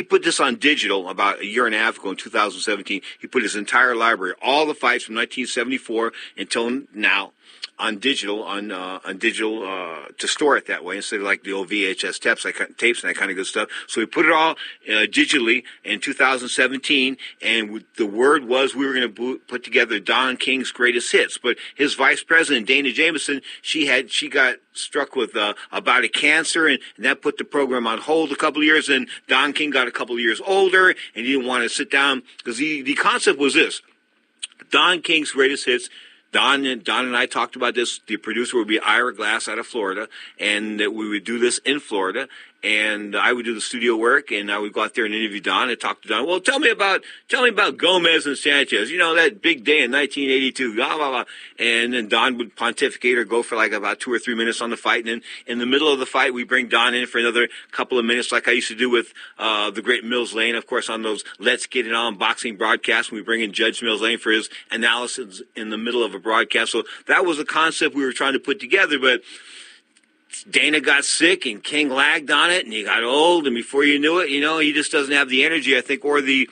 put this on digital about a year and a half ago in 2017. He put his entire library, all the fights from 1974 until now, on digital to store it that way instead of like the old VHS tapes and that kind of good stuff. So we put it all digitally in 2017, and the word was we were going to put together Don King's greatest hits. But his vice president, Dana Jameson, she got struck with a bout of cancer, and that put the program on hold a couple of years. And Don King got a couple of years older, and he didn't want to sit down because the concept was this: Don King's greatest hits. Don and I talked about this. The producer would be Ira Glass out of Florida, and that we would do this in Florida. And I would do the studio work, and I would go out there and interview Don and talk to Don. Well, tell me about Gomez and Sanchez. That big day in 1982. Blah, blah, blah. And then Don would pontificate or go for like about 2 or 3 minutes on the fight. And then in the middle of the fight, we bring Don in for another couple of minutes, like I used to do with the great Mills Lane, of course, on those Let's Get It On boxing broadcasts. We bring in Judge Mills Lane for his analysis in the middle of a broadcast. So that was a concept we were trying to put together, but Dana got sick and King lagged on it and he got old, and before you knew it, he just doesn't have the energy, I think, or the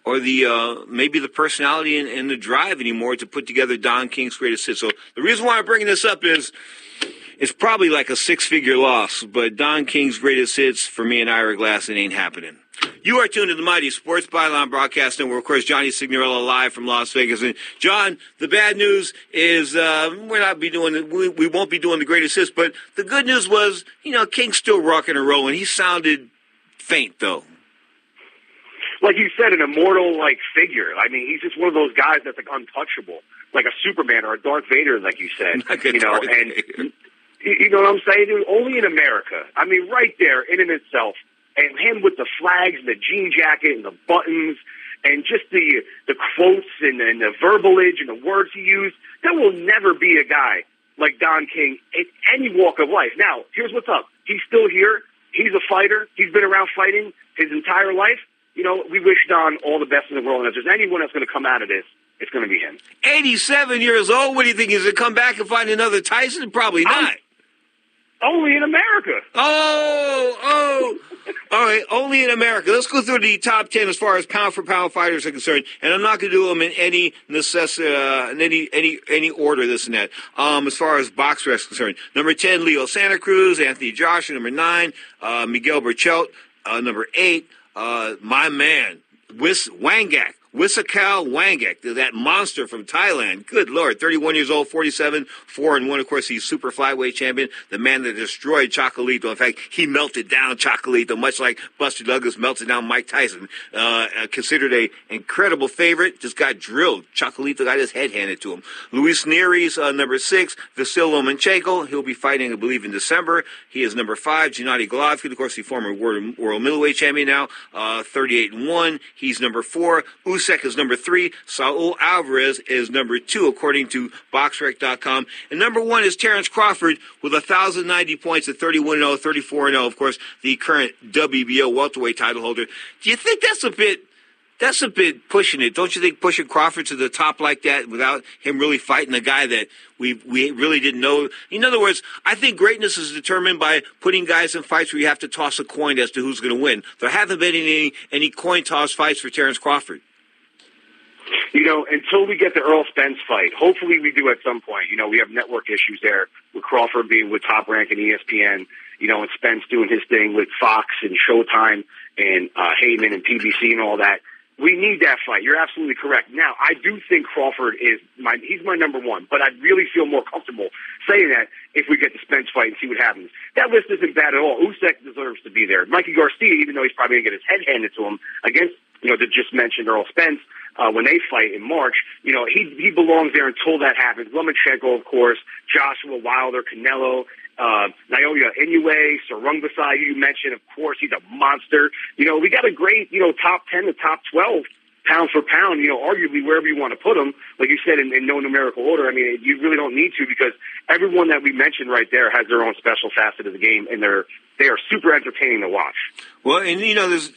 or the maybe the personality and the drive anymore to put together Don King's greatest hits. So the reason why I'm bringing this up is it's probably like a six-figure loss, but Don King's greatest hits for me and Ira Glass, it ain't happening. You are tuned to the Mighty Sports Byline Broadcast Network. Of course, Johnny Signorella live from Las Vegas. And John, the bad news is we won't be doing the greatest hits, but the good news was, King's still rocking and rolling. He sounded faint, though. Like you said, an immortal figure. I mean, he's just one of those guys that's untouchable, like a Superman or a Darth Vader, like you said. And you know what I'm saying, dude? Only in America. I mean, right there in and itself. And him with the flags and the jean jacket and the buttons and just the quotes and the verbalage and the words he used. There will never be a guy like Don King in any walk of life. Now, here's what's up. He's still here. He's a fighter. He's been around fighting his entire life. We wish Don all the best in the world. And if there's anyone that's going to come out of this, it's going to be him. 87 years old. What do you think? Is he come back and find another Tyson? Probably not. Only in America. Oh. All right, only in America. Let's go through the top 10 as far as pound-for-pound fighters are concerned, and I'm not going to do them in any any order, this and that. As far as boxer is concerned, number 10, Leo Santa Cruz, Anthony Joshua. Number 9, Miguel Berchelt. Number 8, my man, Wangak. Wisakal Wangak, that monster from Thailand. Good Lord, 31 years old, 47, 4-1. Of course, he's super flyweight champion, the man that destroyed Chocolito. In fact, he melted down Chocolito, much like Buster Douglas melted down Mike Tyson. Considered an incredible favorite, just got drilled. Chocolito got his head handed to him. Luis Nery's number 6, Vasil Lomachenko. He'll be fighting, I believe, in December. He is number 5, Gennady Golovkin. Of course, the former world middleweight champion now, 38-1. He's number 4. Usyk is number 3. Saul Alvarez is number 2, according to BoxRec.com. And number 1 is Terrence Crawford with 1,090 points at 31-0, 34-0. Of course, the current WBO welterweight title holder. Do you think that's a bit pushing it? Don't you think pushing Crawford to the top like that without him really fighting a guy that we really didn't know? In other words, I think greatness is determined by putting guys in fights where you have to toss a coin as to who's going to win. There haven't been any coin toss fights for Terrence Crawford. Until we get the Earl Spence fight, hopefully we do at some point. We have network issues there with Crawford being with Top Rank and ESPN, and Spence doing his thing with Fox and Showtime and Heyman and PBC and all that. We need that fight. You're absolutely correct. Now, I do think Crawford he's my number 1, but I'd really feel more comfortable saying that if we get the Spence fight and see what happens. That list isn't bad at all. Usyk deserves to be there. Mikey Garcia, even though he's probably going to get his head handed to him against, the just mentioned Earl Spence, when they fight in March, he belongs there until that happens. Lomachenko, of course, Joshua Wilder, Canelo, Naoya Inoue, Sarungbasai, who you mentioned, of course, he's a monster. We got a great, top 10 to top 12 pound for pound, arguably wherever you want to put them, like you said, in no numerical order. I mean, you really don't need to, because everyone that we mentioned right there has their own special facet of the game, and they are super entertaining to watch. Well, and there's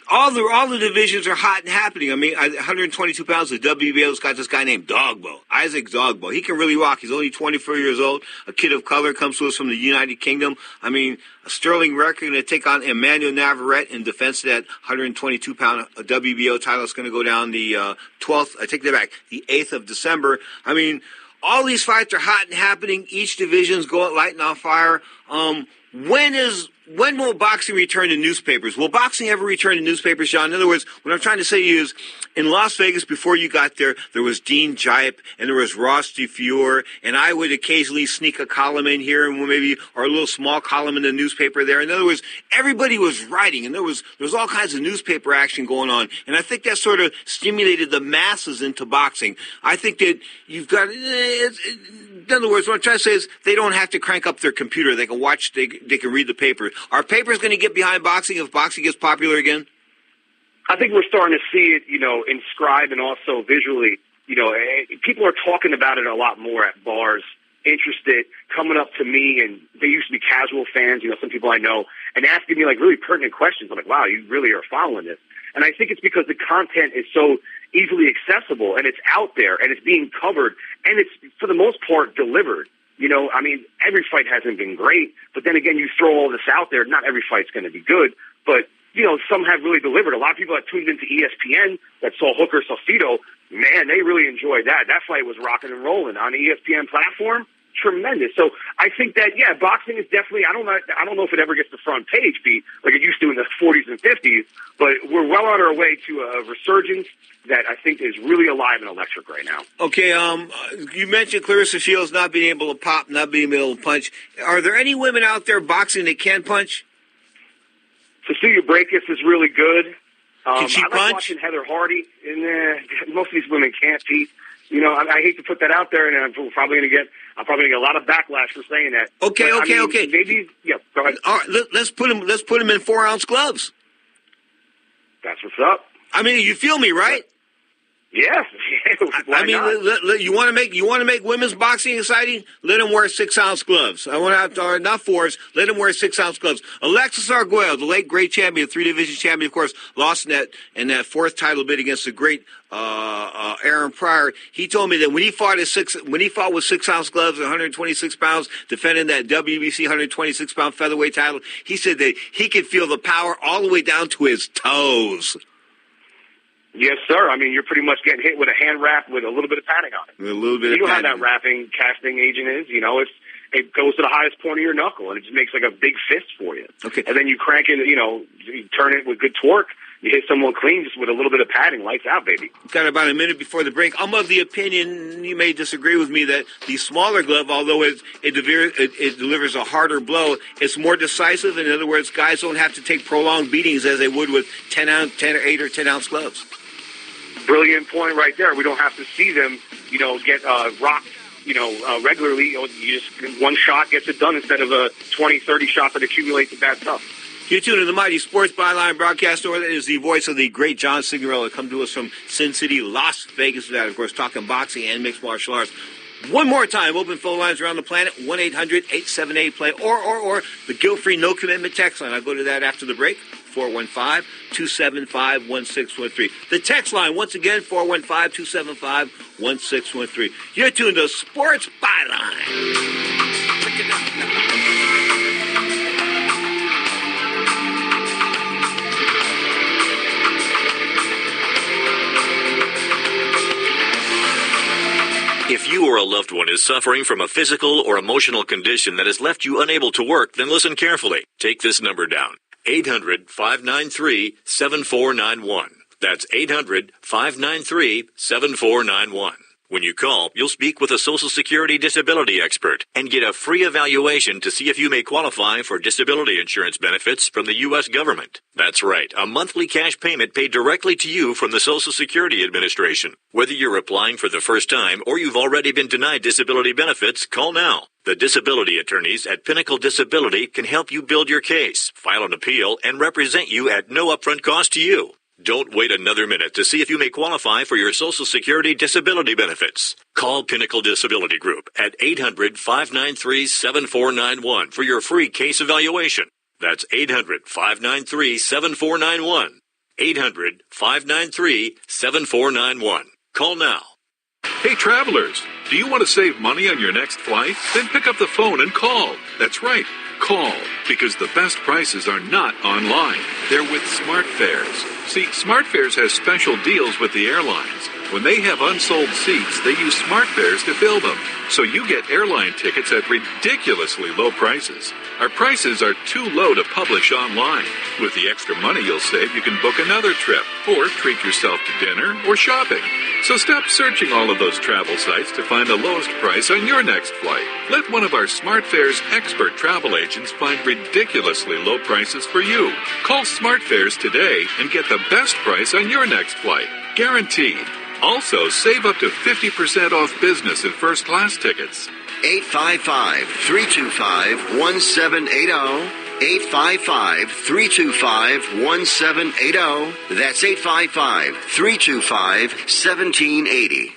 all the divisions are hot and happening. I mean, 122 pounds, the WBO's got this guy named Dogbo, Isaac Dogbo. He can really rock. He's only 24 years old, a kid of color, comes to us from the United Kingdom. I mean, a sterling record, going to take on Emmanuel Navarrete in defense of that 122-pound WBO title. It's going to go down the 12th, I take that back, the 8th of December. I mean, all these fights are hot and happening. Each division's lighting on fire. When will boxing return to newspapers? Will boxing ever return to newspapers, John? In other words, what I'm trying to say is, in Las Vegas, before you got there, there was Dean Jipe, and there was Ross DeFure, and I would occasionally sneak a column in here, and or a little small column in the newspaper there. In other words, everybody was writing, and there was all kinds of newspaper action going on, and I think that sort of stimulated the masses into boxing. I think that you've got... in other words, what I'm trying to say is they don't have to crank up their computer. They can watch, they can read the paper. Are papers going to get behind boxing if boxing gets popular again? I think we're starting to see it, inscribed and also visually. People are talking about it a lot more at bars, interested, coming up to me, and they used to be casual fans, some people I know, and asking me really pertinent questions. I'm like, wow, you really are following this. And I think it's because the content is so easily accessible, and it's out there, and it's being covered, and it's, for the most part, delivered. Every fight hasn't been great, but then again, you throw all this out there, not every fight's going to be good, but, some have really delivered. A lot of people that tuned into ESPN that saw Hooker Saucedo, man, they really enjoyed that. That fight was rocking and rolling on the ESPN platform. Tremendous. So I think that, boxing is definitely, I don't know if it ever gets the front page, Pete, like it used to in the 40s and 50s, but we're well on our way to a resurgence that I think is really alive and electric right now. Okay, you mentioned Clarissa Shields not being able to pop, not being able to punch. Are there any women out there boxing that can punch? Cecilia Brækhus is really good. Can she I like punch? watching Heather Hardy, and most of these women can't, Pete. I hate to put that out there, and I'm probably going to get a lot of backlash for saying that. Okay. Maybe, go ahead. All right, let's put them in 4-ounce gloves. That's what's up. I mean, you feel me, right? Yes. I mean, you want to make women's boxing exciting? Let them wear 6-ounce gloves. I want to not 4s. Let them wear 6-ounce gloves. Alexis Arguello, the late great champion, 3-division champion, of course, lost in that fourth title bid against the great Aaron Pryor. He told me that when he fought with 6-ounce gloves, 126 pounds, defending that WBC 126-pound featherweight title, he said that he could feel the power all the way down to his toes. Yes, sir. I mean, you're pretty much getting hit with a hand wrap with a little bit of padding on it. A little bit. You know how that wrapping casting agent is. It goes to the highest point of your knuckle, and it just makes like a big fist for you. Okay. And then you crank it. You turn it with good torque. You hit someone clean just with a little bit of padding. Lights out, baby. Got about a minute before the break. I'm of the opinion, you may disagree with me, that the smaller glove, although it delivers a harder blow, it's more decisive. In other words, guys don't have to take prolonged beatings as they would with 8 or 10-ounce gloves. Brilliant point right there. We don't have to see them, get rocked, regularly. You just one shot gets it done instead of a 20, 30 shots that accumulate to bad stuff. You tune in to the Mighty Sports Byline broadcast. That is the voice of the great John Signorella, come to us from Sin City, Las Vegas. That, of course, talking boxing and mixed martial arts. One more time, open phone lines around the planet, 1-800-878-PLAY, or the guilt-free no-commitment text line. I'll go to that after the break, 415-275-1613. The text line, once again, 415-275-1613. You're tuned to Sports Byline. Check it out now. If you or a loved one is suffering from a physical or emotional condition that has left you unable to work, then listen carefully. Take this number down. 800-593-7491. That's 800-593-7491. When you call, you'll speak with a Social Security disability expert and get a free evaluation to see if you may qualify for disability insurance benefits from the U.S. government. That's right, a monthly cash payment paid directly to you from the Social Security Administration. Whether you're applying for the first time or you've already been denied disability benefits, call now. The disability attorneys at Pinnacle Disability can help you build your case, file an appeal, and represent you at no upfront cost to you. Don't wait another minute to see if you may qualify for your Social Security disability benefits. Call Pinnacle Disability Group at 800-593-7491 for your free case evaluation. That's 800-593-7491. 800-593-7491. Call now. Hey, travelers, do you want to save money on your next flight? Then pick up the phone and call. That's right. Call, because the best prices are not online. They're with SmartFares. See, SmartFares has special deals with the airlines. When they have unsold seats, they use SmartFares to fill them. So you get airline tickets at ridiculously low prices. Our prices are too low to publish online. With the extra money you'll save, you can book another trip, or treat yourself to dinner or shopping. So stop searching all of those travel sites to find the lowest price on your next flight. Let one of our SmartFares expert travel agents find ridiculously low prices for you. Call SmartFares today and get the best price on your next flight. Guaranteed. Also, save up to 50% off business and first-class tickets. 855-325-1780. 855-325-1780. That's 855-325-1780.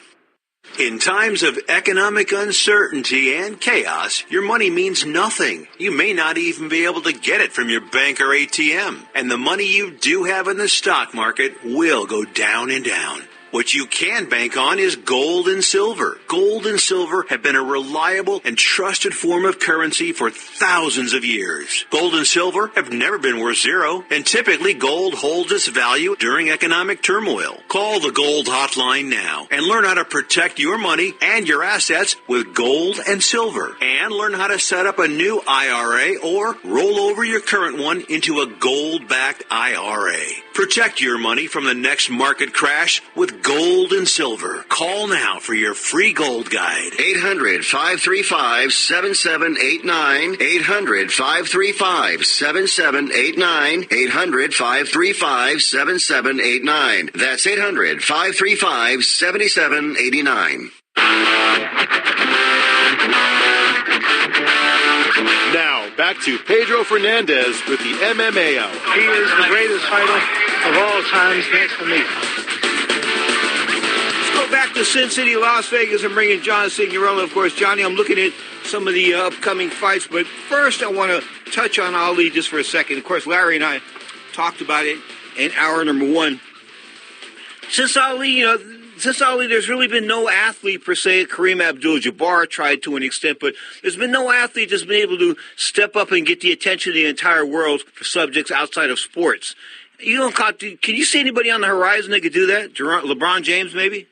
In times of economic uncertainty and chaos, your money means nothing. You may not even be able to get it from your bank or ATM. And the money you do have in the stock market will go down and down. What you can bank on is gold and silver. Gold and silver have been a reliable and trusted form of currency for thousands of years. Gold and silver have never been worth zero, and typically gold holds its value during economic turmoil. Call the Gold Hotline now and learn how to protect your money and your assets with gold and silver. And learn how to set up a new IRA or roll over your current one into a gold-backed IRA. Protect your money from the next market crash with gold and silver. Call now for your free gold guide. 800-535-7789. 800-535-7789. 800-535-7789. That's 800-535-7789. Now, back to Pedro Fernandez with the MMA Hour. He is the greatest fighter of all times next to me. Let's go back to Sin City, Las Vegas, and bring in John Signorello. Of course, Johnny, I'm looking at some of the upcoming fights, but first I want to touch on Ali just for a second. Of course, Larry and I talked about it in hour number one. Since Ali, there's really been no athlete per se. Kareem Abdul-Jabbar tried to an extent, but there's been no athlete that's been able to step up and get the attention of the entire world for subjects outside of sports. Can you see anybody on the horizon that could do that? LeBron James, maybe?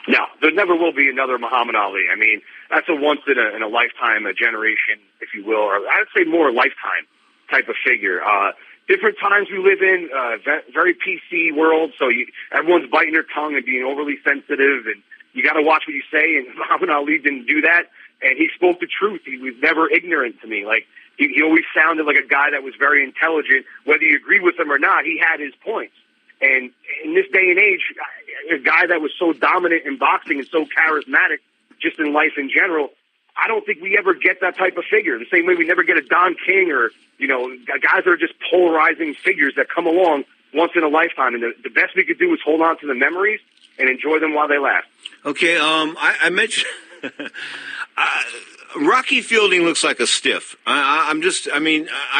No, there never will be another Muhammad Ali. I mean, that's a once in a lifetime, a generation, if you will, or I'd say more lifetime type of figure. Different times we live in, very PC world, so everyone's biting their tongue and being overly sensitive, and you got to watch what you say, and Muhammad Ali didn't do that, and he spoke the truth. He was never ignorant to me. Like, he always sounded like a guy that was very intelligent. Whether you agree with him or not, he had his points. And in this day and age, a guy that was so dominant in boxing and so charismatic just in life in general, I don't think we ever get that type of figure. The same way we never get a Don King or, guys that are just polarizing figures that come along once in a lifetime. And the best we could do is hold on to the memories and enjoy them while they last. Okay, I mentioned Rocky Fielding looks like a stiff. I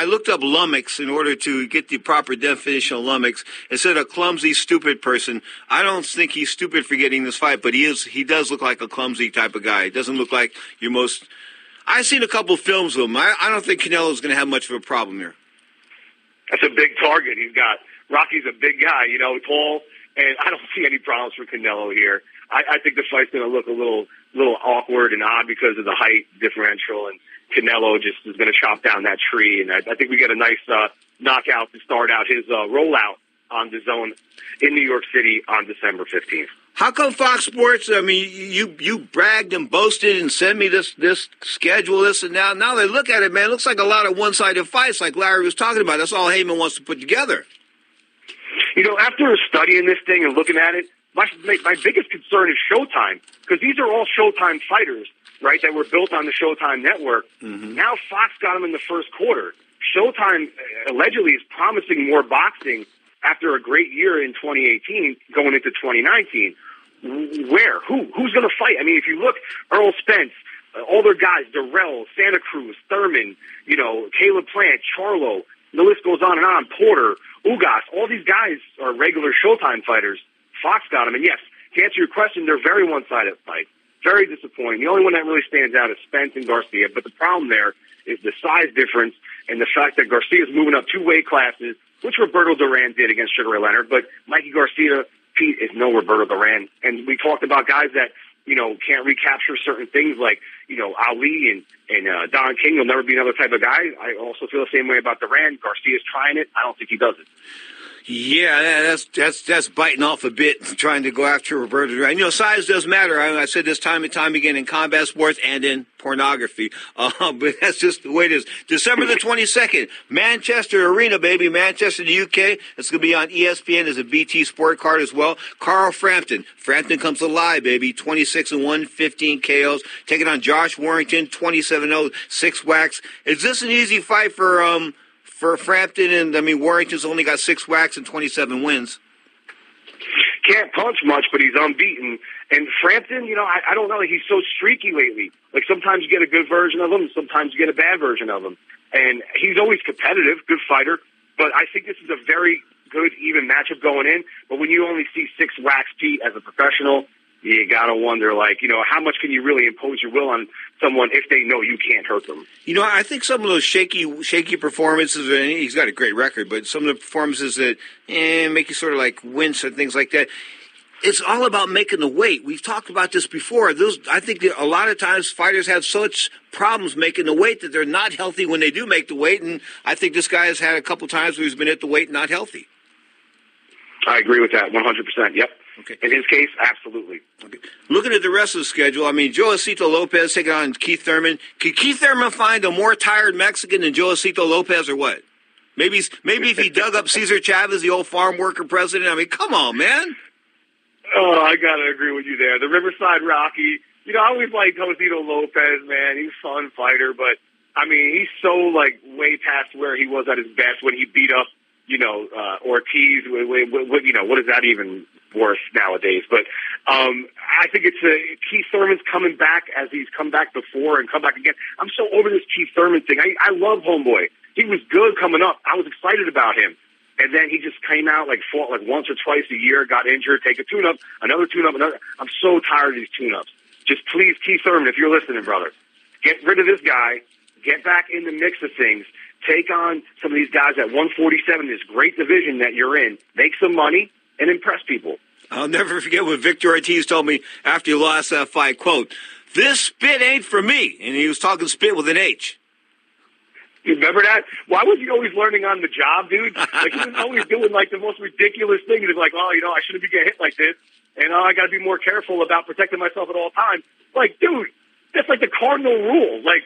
looked up lummox in order to get the proper definition of lummox. It said a clumsy, stupid person. I don't think he's stupid for getting this fight, but he does look like a clumsy type of guy. He doesn't look like your most... I've seen a couple films of him. I don't think Canelo's going to have much of a problem here. That's a big target he's got. Rocky's a big guy, tall, and I don't see any problems for Canelo here. I think the fight's going to look a little awkward and odd because of the height differential, and Canelo just is going to chop down that tree. And I think we get a nice knockout to start out his rollout on the zone in New York City on December 15th. How come Fox Sports, you bragged and boasted and sent me this schedule, this and now they look at it, man, it looks like a lot of one-sided fights like Larry was talking about. That's all Heyman wants to put together. After studying this thing and looking at it, my biggest concern is Showtime, because these are all Showtime fighters, right, that were built on the Showtime network. Mm-hmm. Now Fox got them in the first quarter. Showtime allegedly is promising more boxing after a great year in 2018 going into 2019. Where? Who's going to fight? I mean, if you look, Earl Spence, all their guys, Darrell, Santa Cruz, Thurman, Caleb Plant, Charlo, the list goes on and on, Porter, Ugas, all these guys are regular Showtime fighters. Fox got them. And yes, to answer your question, they're very one-sided fight. Very disappointing. The only one that really stands out is Spence and Garcia. But the problem there is the size difference and the fact that Garcia's moving up two weight classes, which Roberto Duran did against Sugar Ray Leonard. But Mikey Garcia, Pete, is no Roberto Duran. And we talked about guys that, can't recapture certain things like, Ali and Don King will never be another type of guy. I also feel the same way about Duran. Garcia's trying it. I don't think he does it. Yeah, that's biting off a bit, trying to go after Roberto Duran. Size does matter. I said this time and time again in combat sports and in pornography. But that's just the way it is. December the 22nd, Manchester Arena, baby. Manchester, the UK. It's going to be on ESPN as a BT Sport card as well. Carl Frampton. Frampton comes alive, baby. 26-1, 15 KOs. Taking on Josh Warrington, 27-0, 6 whacks. Is this an easy fight for Frampton? And Warrington's only got 6 whacks and 27 wins. Can't punch much, but he's unbeaten. And Frampton, I don't know. He's so streaky lately. Like, sometimes you get a good version of him, sometimes you get a bad version of him. And he's always competitive, good fighter. But I think this is a very good, even matchup going in. But when you only see 6 whacks, Pete, as a professional, you got to wonder, like, you know, how much can you really impose your will on someone if they know you can't hurt them? You know, I think some of those shaky performances, and he's got a great record, but some of the performances that make you sort of like wince and things like that, it's all about making the weight. We've talked about this before. I think that a lot of times fighters have such problems making the weight that they're not healthy when they do make the weight, and I think this guy has had a couple times where he's been at the weight not healthy. I agree with that 100%. Yep. Okay. In his case, absolutely. Okay. Looking at the rest of the schedule, I mean, Joacito Lopez taking on Keith Thurman. Could Keith Thurman find a more tired Mexican than Joacito Lopez, or what? Maybe if he dug up Cesar Chavez, the old farm worker president. I mean, come on, man. Oh, I got to agree with you there. The Riverside Rocky. You know, I always liked Joacito Lopez, man. He's a fun fighter, but, I mean, he's so, like, way past where he was at his best when he beat up, you know, Ortiz. You know, what is that even worth nowadays? But I think it's Keith Thurman's coming back as he's come back before and come back again. I'm so over this Keith Thurman thing. I love Homeboy. He was good coming up. I was excited about him. And then he just came out, like, fought like once or twice a year, got injured, take a tune-up, another tune-up, another. I'm so tired of these tune-ups. Just please, Keith Thurman, if you're listening, brother, get rid of this guy, get back in the mix of things, take on some of these guys at 147, this great division that you're in, make some money, and impress people. I'll never forget what Victor Ortiz told me after he lost that fight, quote, "This spit ain't for me." And he was talking spit with an H. You remember that? Why was he always learning on the job, dude? Like, he was always doing, like, the most ridiculous things. He's like, oh, you know, I shouldn't be getting hit like this, and I got to be more careful about protecting myself at all times. Like, dude, that's like the cardinal rule. Like,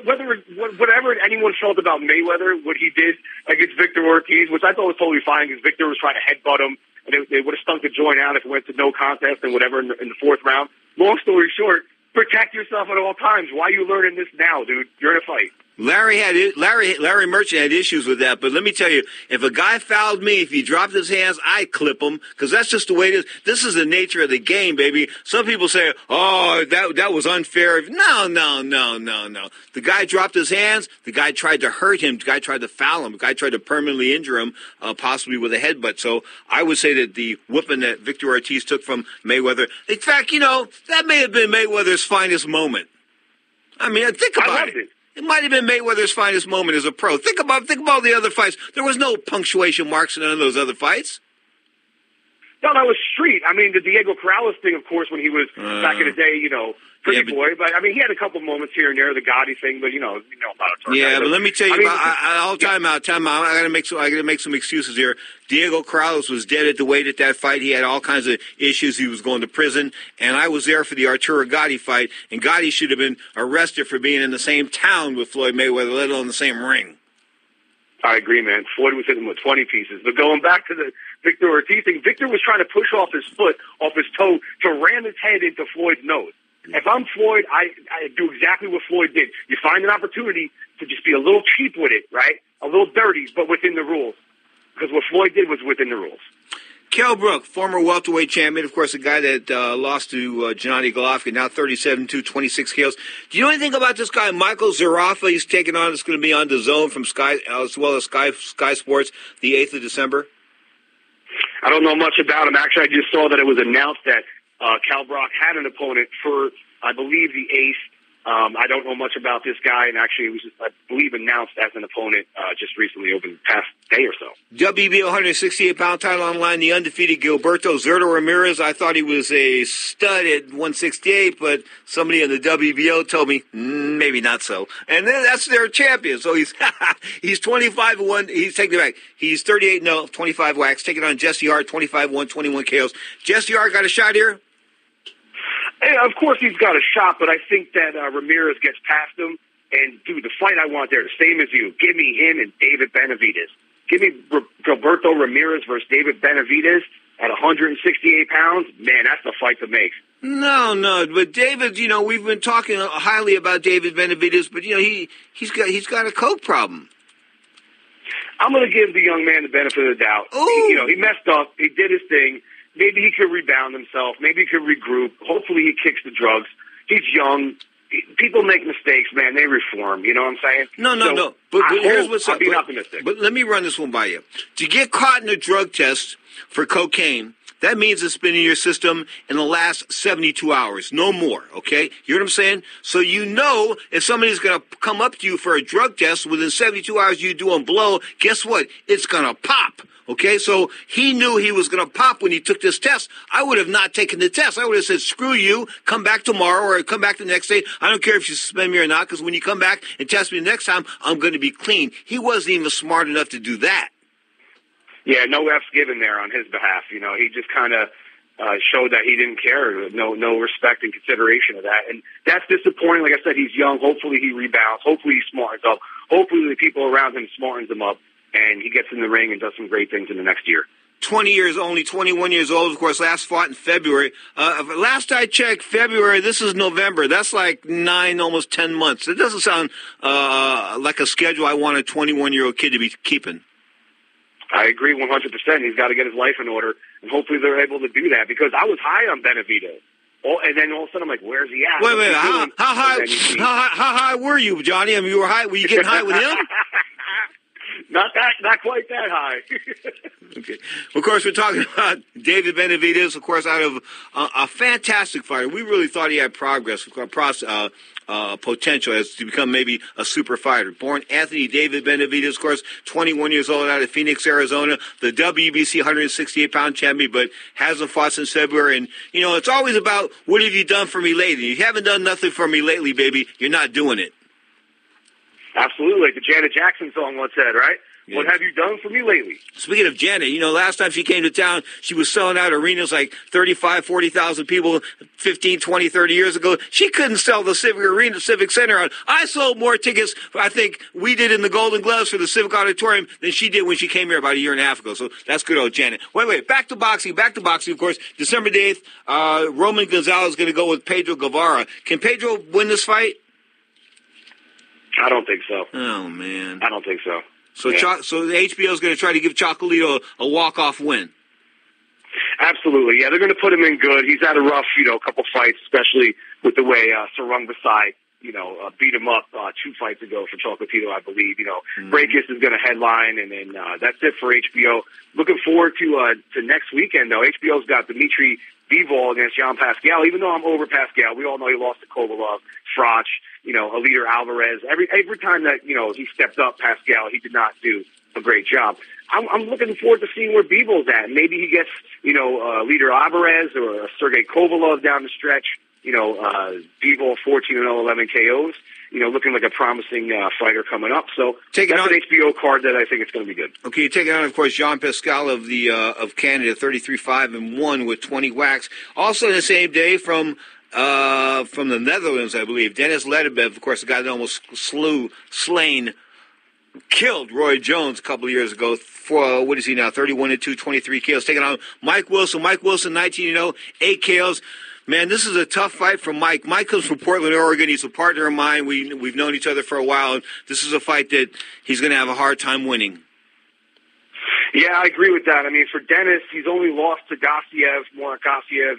whatever anyone felt about Mayweather, what he did against Victor Ortiz, which I thought was totally fine because Victor was trying to headbutt him, and they would have stunk the joint out if it went to no contest and whatever in the 4th round. Long story short, protect yourself at all times. Why are you learning this now, dude? You're in a fight. Larry Merchant had issues with that, but let me tell you, if a guy fouled me, if he dropped his hands, I'd clip him, because that's just the way it is. This is the nature of the game, baby. Some people say, oh, that was unfair. No. The guy dropped his hands, the guy tried to hurt him, the guy tried to foul him, the guy tried to permanently injure him, possibly with a headbutt. So I would say that the whooping that Victor Ortiz took from Mayweather, in fact, you know, that may have been Mayweather's finest moment. I mean, think about it. It might have been Mayweather's finest moment as a pro. Think about the other fights. There was no punctuation marks in none of those other fights. No, that was street. I mean, the Diego Corrales thing, of course, when he was back in the day, you know, pretty boy. But, I mean, he had a couple moments here and there, the Gotti thing, but, you know about it. Yeah, but let me tell you, time out. I got to make some excuses here. Diego Corrales was dead at the weight at that fight. He had all kinds of issues. He was going to prison, and I was there for the Arturo Gotti fight, and Gotti should have been arrested for being in the same town with Floyd Mayweather, let alone the same ring. I agree, man. Floyd was hitting him with 20 pieces. But going back to the Victor Ortiz thing, Victor was trying to push off his foot, off his toe, to ram his head into Floyd's nose. If I'm Floyd, I do exactly what Floyd did. You find an opportunity to just be a little cheap with it, right? A little dirty, but within the rules. Because what Floyd did was within the rules. Kell Brook, former welterweight champion, of course, a guy that lost to Gennady Golovkin, now 37-2, 26 KOs. Do you know anything about this guy, Michael Zarafa? He's taking on, it's going to be on DAZN from Sky, as well as Sky Sports, the 8th of December. I don't know much about him. Actually, I just saw that it was announced that Kell Brook had an opponent for, I believe, the 8th. I don't know much about this guy, and actually it was just, I believe, announced as an opponent just recently over the past day or so. WBO 168-pound title on the line, the undefeated Gilberto Zurdo Ramirez. I thought he was a stud at 168, but somebody in the WBO told me maybe not so. And then that's their champion. So he's 25-1. He's taking it back. He's 38-0, 25 whacks, taking on Jesse Hart, 25-1, 21 KOs. Jesse Hart got a shot here? Hey, of course he's got a shot, but I think that Ramirez gets past him. And, dude, the fight I want there, the same as you. Give me him and David Benavidez. Give me Gilberto Ramirez versus David Benavidez at 168 pounds. Man, that's the fight to make. No, but David, you know, we've been talking highly about David Benavidez, but, you know, he's got a coke problem. I'm going to give the young man the benefit of the doubt. He messed up. He did his thing. Maybe he could rebound himself. Maybe he could regroup. Hopefully he kicks the drugs. He's young. people make mistakes, man. They reform. You know what I'm saying? No. But here's what's up. I'm being optimistic. But let me run this one by you. To get caught in a drug test for cocaine, that means it's been in your system in the last 72 hours, no more, okay? You know what I'm saying? So you know if somebody's going to come up to you for a drug test within 72 hours you do a blow, guess what? It's going to pop, okay? So he knew he was going to pop when he took this test. I would have not taken the test. I would have said, screw you, come back tomorrow or come back the next day. I don't care if you suspend me or not, because when you come back and test me the next time, I'm going to be clean. He wasn't even smart enough to do that. Yeah, no F's given there on his behalf. You know, he just kind of showed that he didn't care. No respect and consideration of that. And that's disappointing. Like I said, he's young. Hopefully he rebounds. Hopefully he smartens up. Hopefully the people around him smartens him up, and he gets in the ring and does some great things in the next year. 20 years, only 21 years old, of course, last fought in February. Last I checked, February, this is November. That's like 9, almost 10 months. It doesn't sound like a schedule I want a 21-year-old kid to be keeping. I agree 100%. He's got to get his life in order, and hopefully they're able to do that, because I was high on Benavidez. And then all of a sudden I'm like, where's he at? Wait, how high were you, Johnny? I mean, you were high. Were you getting high with him? Not quite that high. Okay. Of course, we're talking about David Benavidez, of course, out of a fantastic fighter. We really thought he had potential as to become maybe a super fighter. Born Anthony David Benavidez, of course, 21 years old, out of Phoenix, Arizona, the WBC 168-pound champion, but hasn't fought since February. And, you know, it's always about, what have you done for me lately? If you haven't done nothing for me lately, baby, you're not doing it. Absolutely. Like the Janet Jackson song once said, right? Yeah. What have you done for me lately? Speaking of Janet, you know, last time she came to town, she was selling out arenas like 35, 40,000 people 15, 20, 30 years ago. She couldn't sell the Civic Center out. I sold more tickets, I think, we did in the Golden Gloves for the Civic Auditorium than she did when she came here about a year and a half ago. So that's good old Janet. Wait, back to boxing, of course. December 8th, Roman Gonzalez is going to go with Pedro Guevara. Can Pedro win this fight? I don't think so. Oh, man. I don't think so. So the HBO is going to try to give Chocolito a walk-off win. Absolutely, yeah. They're going to put him in good. He's had a rough, couple fights, especially with the way Sarung Basai, beat him up 2 fights ago for Chocolatito, I believe. Breakus is going to headline, and then that's it for HBO. Looking forward to next weekend, though. HBO's got Dimitri Bivol against Jean Pascal. Even though I'm over Pascal, we all know he lost to Kovalev, Froch, Alida Alvarez. Every time that, he stepped up, Pascal, he did not do a great job. I'm looking forward to seeing where Bivol's at. Maybe he gets, Alida Alvarez or Sergey Kovalev down the stretch. Bivol 14-0, 11 KOs. Looking like a promising fighter coming up. So that's an HBO card that I think it's going to be good. Okay, you're taking on, of course, Jean Pascal of Canada, 33-5-1 with 20 whacks. Also on the same day from the Netherlands, I believe, Dennis Ledebev, of course, the guy that almost killed Roy Jones a couple of years ago. For what is he now? 31-2, 23 KOs. Taking on Mike Wilson. Mike Wilson, 19-0, 8 KOs. Man, this is a tough fight for Mike. Mike comes from Portland, Oregon. He's a partner of mine. We've known each other for a while. And this is a fight that he's going to have a hard time winning. Yeah, I agree with that. I mean, for Dennis, he's only lost to Murat Gassiev,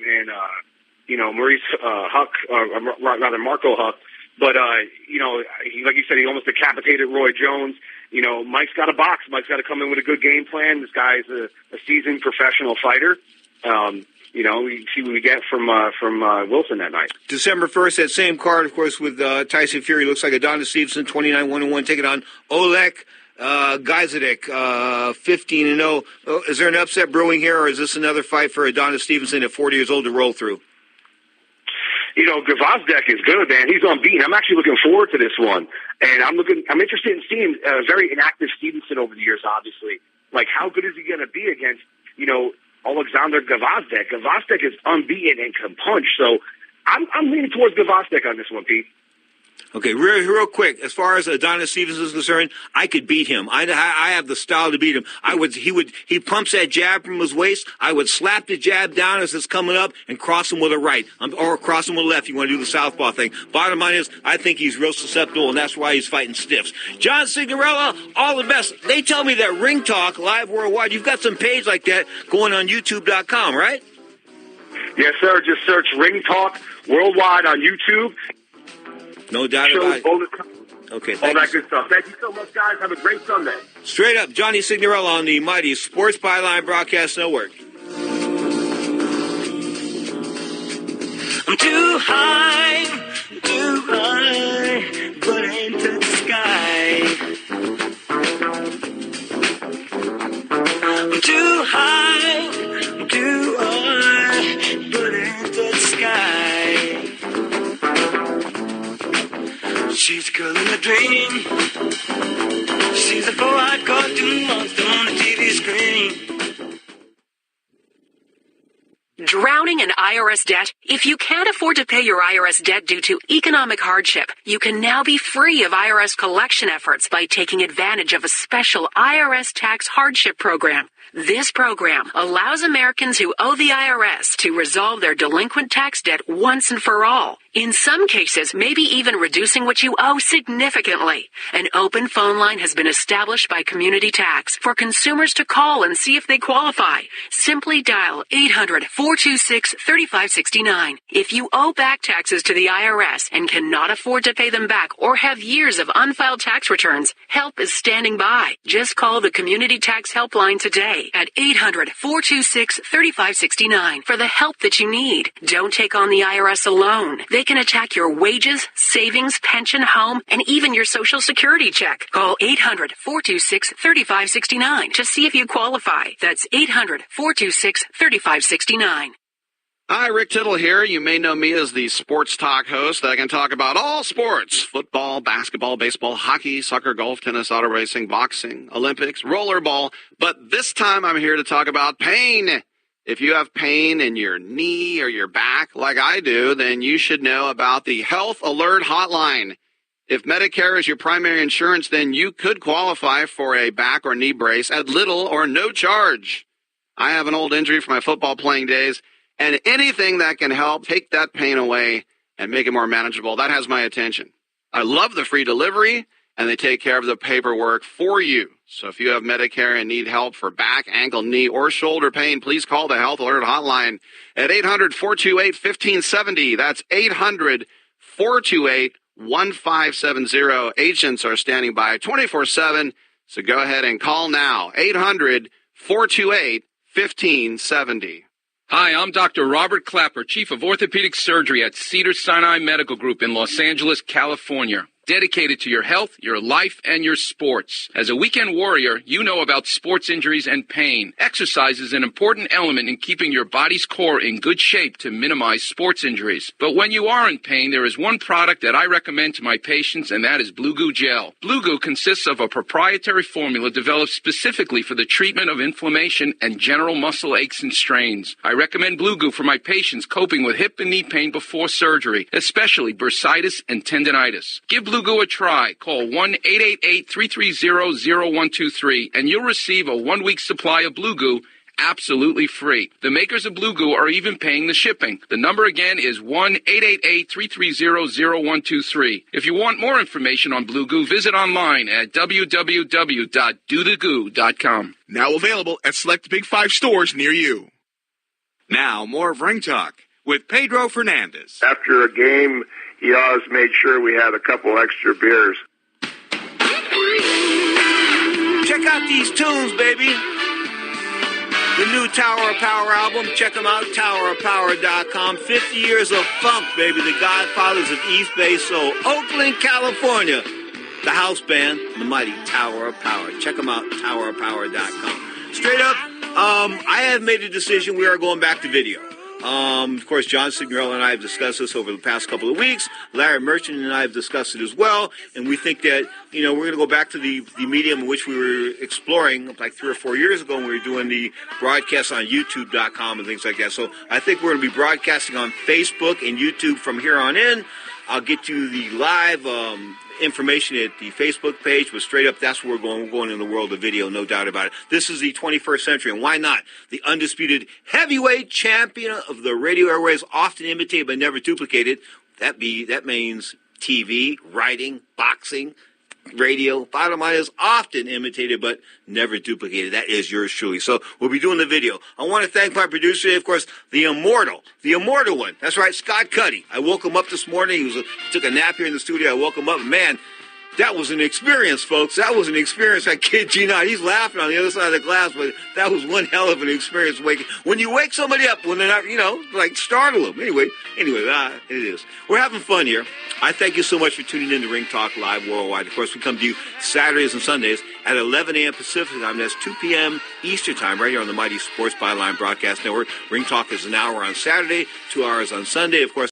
and Maurice Huck, or rather Marco Huck. But like you said, he almost decapitated Roy Jones. Mike's got to box. Mike's got to come in with a good game plan. This guy's a seasoned professional fighter. We see what we get from Wilson that night. December 1st, that same card, of course, with Tyson Fury. Looks like Adonis Stevenson, 29-1-1, taking on Oleg Gajzadek, 15-0. Is there an upset brewing here, or is this another fight for Adonis Stevenson at 40 years old to roll through? Gvozdyk is good, man. He's unbeaten. I'm actually looking forward to this one. And I'm interested in seeing a very inactive Stevenson over the years, obviously. Like, how good is he going to be against, Alexander Gvozdyk? Gvozdyk is unbeaten and can punch. So I'm leaning towards Gvozdyk on this one, Pete. Okay, real quick. As far as Adonis Stevenson is concerned, I could beat him. I have the style to beat him. He pumps that jab from his waist. I would slap the jab down as it's coming up and cross him with a right, or cross him with a left. You want to do the southpaw thing. Bottom line is, I think he's real susceptible, and that's why he's fighting stiffs. John Signorella, all the best. They tell me that Ring Talk Live Worldwide, you've got some page like that going on YouTube.com, right? Yes, sir. Just search Ring Talk Worldwide on YouTube. No doubt about it. All the time. Okay, All that good stuff. Thank you so much, guys. Have a great Sunday. Straight up, Johnny Signorella on the mighty Sports Byline Broadcast Network. I'm too high, but ain't to the sky. I'm too high, but ain't to the sky. She's a girl in a dream. She's a 4-eyed cartoon monster on the TV screen. Drowning in IRS debt? If you can't afford to pay your IRS debt due to economic hardship, you can now be free of IRS collection efforts by taking advantage of a special IRS tax hardship program. This program allows Americans who owe the IRS to resolve their delinquent tax debt once and for all. In some cases, maybe even reducing what you owe significantly. An open phone line has been established by Community Tax for consumers to call and see if they qualify. Simply dial 800-426-3569. If you owe back taxes to the IRS and cannot afford to pay them back or have years of unfiled tax returns, help is standing by. Just call the Community Tax Helpline today at 800-426-3569 for the help that you need. Don't take on the IRS alone. They can attack your wages, savings, pension, home, and even your Social Security check. Call 800-426-3569 to see if you qualify. That's 800-426-3569. Hi, Rick Tittle here. You may know me as the sports talk host that can talk about all sports: football, basketball, baseball, hockey, soccer, golf, tennis, auto racing, boxing, Olympics, rollerball. But this time I'm here to talk about pain. If you have pain in your knee or your back like I do, then you should know about the Health Alert Hotline. If Medicare is your primary insurance, then you could qualify for a back or knee brace at little or no charge. I have an old injury from my football playing days, and anything that can help take that pain away and make it more manageable, that has my attention. I love the free delivery, and they take care of the paperwork for you. So if you have Medicare and need help for back, ankle, knee, or shoulder pain, please call the Health Alert Hotline at 800-428-1570. That's 800-428-1570. Agents are standing by 24/7, so go ahead and call now. 800-428-1570. Hi, I'm Dr. Robert Clapper, Chief of Orthopedic Surgery at Cedars-Sinai Medical Group in Los Angeles, California. Dedicated to your health, your life, and your sports. As a weekend warrior, you know about sports injuries and pain. Exercise is an important element in keeping your body's core in good shape to minimize sports injuries. But when you are in pain, there is one product that I recommend to my patients, and that is Blue Goo Gel. Blue Goo consists of a proprietary formula developed specifically for the treatment of inflammation and general muscle aches and strains. I recommend Blue Goo for my patients coping with hip and knee pain before surgery, especially bursitis and tendinitis. Give Blue Goo a try. Call 1-888-330-0123 and you'll receive a 1-week supply of Blue Goo absolutely free. The makers of Blue Goo are even paying the shipping. The number again is 1-888-330-0123. If you want more information on Blue Goo, visit online at www.dothegoo.com. Now available at select Big 5 stores near you. Now, more of Ring Talk with Pedro Fernandez. After a game, he always made sure we had a couple extra beers. Check out these tunes, baby. The new Tower of Power album. Check them out, towerofpower.com. 50 years of funk, baby. The Godfathers of East Bay Soul. Oakland, California. The house band, the mighty Tower of Power. Check them out, towerofpower.com. Straight up, I have made a decision. We are going back to video. Of course, John Signorella and I have discussed this over the past couple of weeks. Larry Merchant and I have discussed it as well. And we think that, we're going to go back to the medium in which we were exploring like 3 or 4 years ago when we were doing the broadcasts on YouTube.com and things like that. So I think we're going to be broadcasting on Facebook and YouTube from here on in. I'll get you the live information at the Facebook page, but straight up, that's where we're going. We're going in the world of video, no doubt about it. This is the 21st century, and why not? The undisputed heavyweight champion of the radio airwaves, often imitated but never duplicated. That means TV, writing, boxing, radio. Bottom line is often imitated, but never duplicated. That is yours truly. So we'll be doing the video. I want to thank my producer, of course, the immortal one. That's right, Scott Cuddy. I woke him up this morning. He took a nap here in the studio. I woke him up. Man, that was an experience, folks. That was an experience. I kid you not. He's laughing on the other side of the glass, but that was one hell of an experience waking. When you wake somebody up when they're not, like startle them. Anyway, it is. We're having fun here. I thank you so much for tuning in to Ring Talk Live Worldwide. Of course, we come to you Saturdays and Sundays at 11 a.m. Pacific time. That's 2 p.m. Eastern time, right here on the Mighty Sports Byline Broadcast Network. Ring Talk is an hour on Saturday, 2 hours on Sunday. Of course,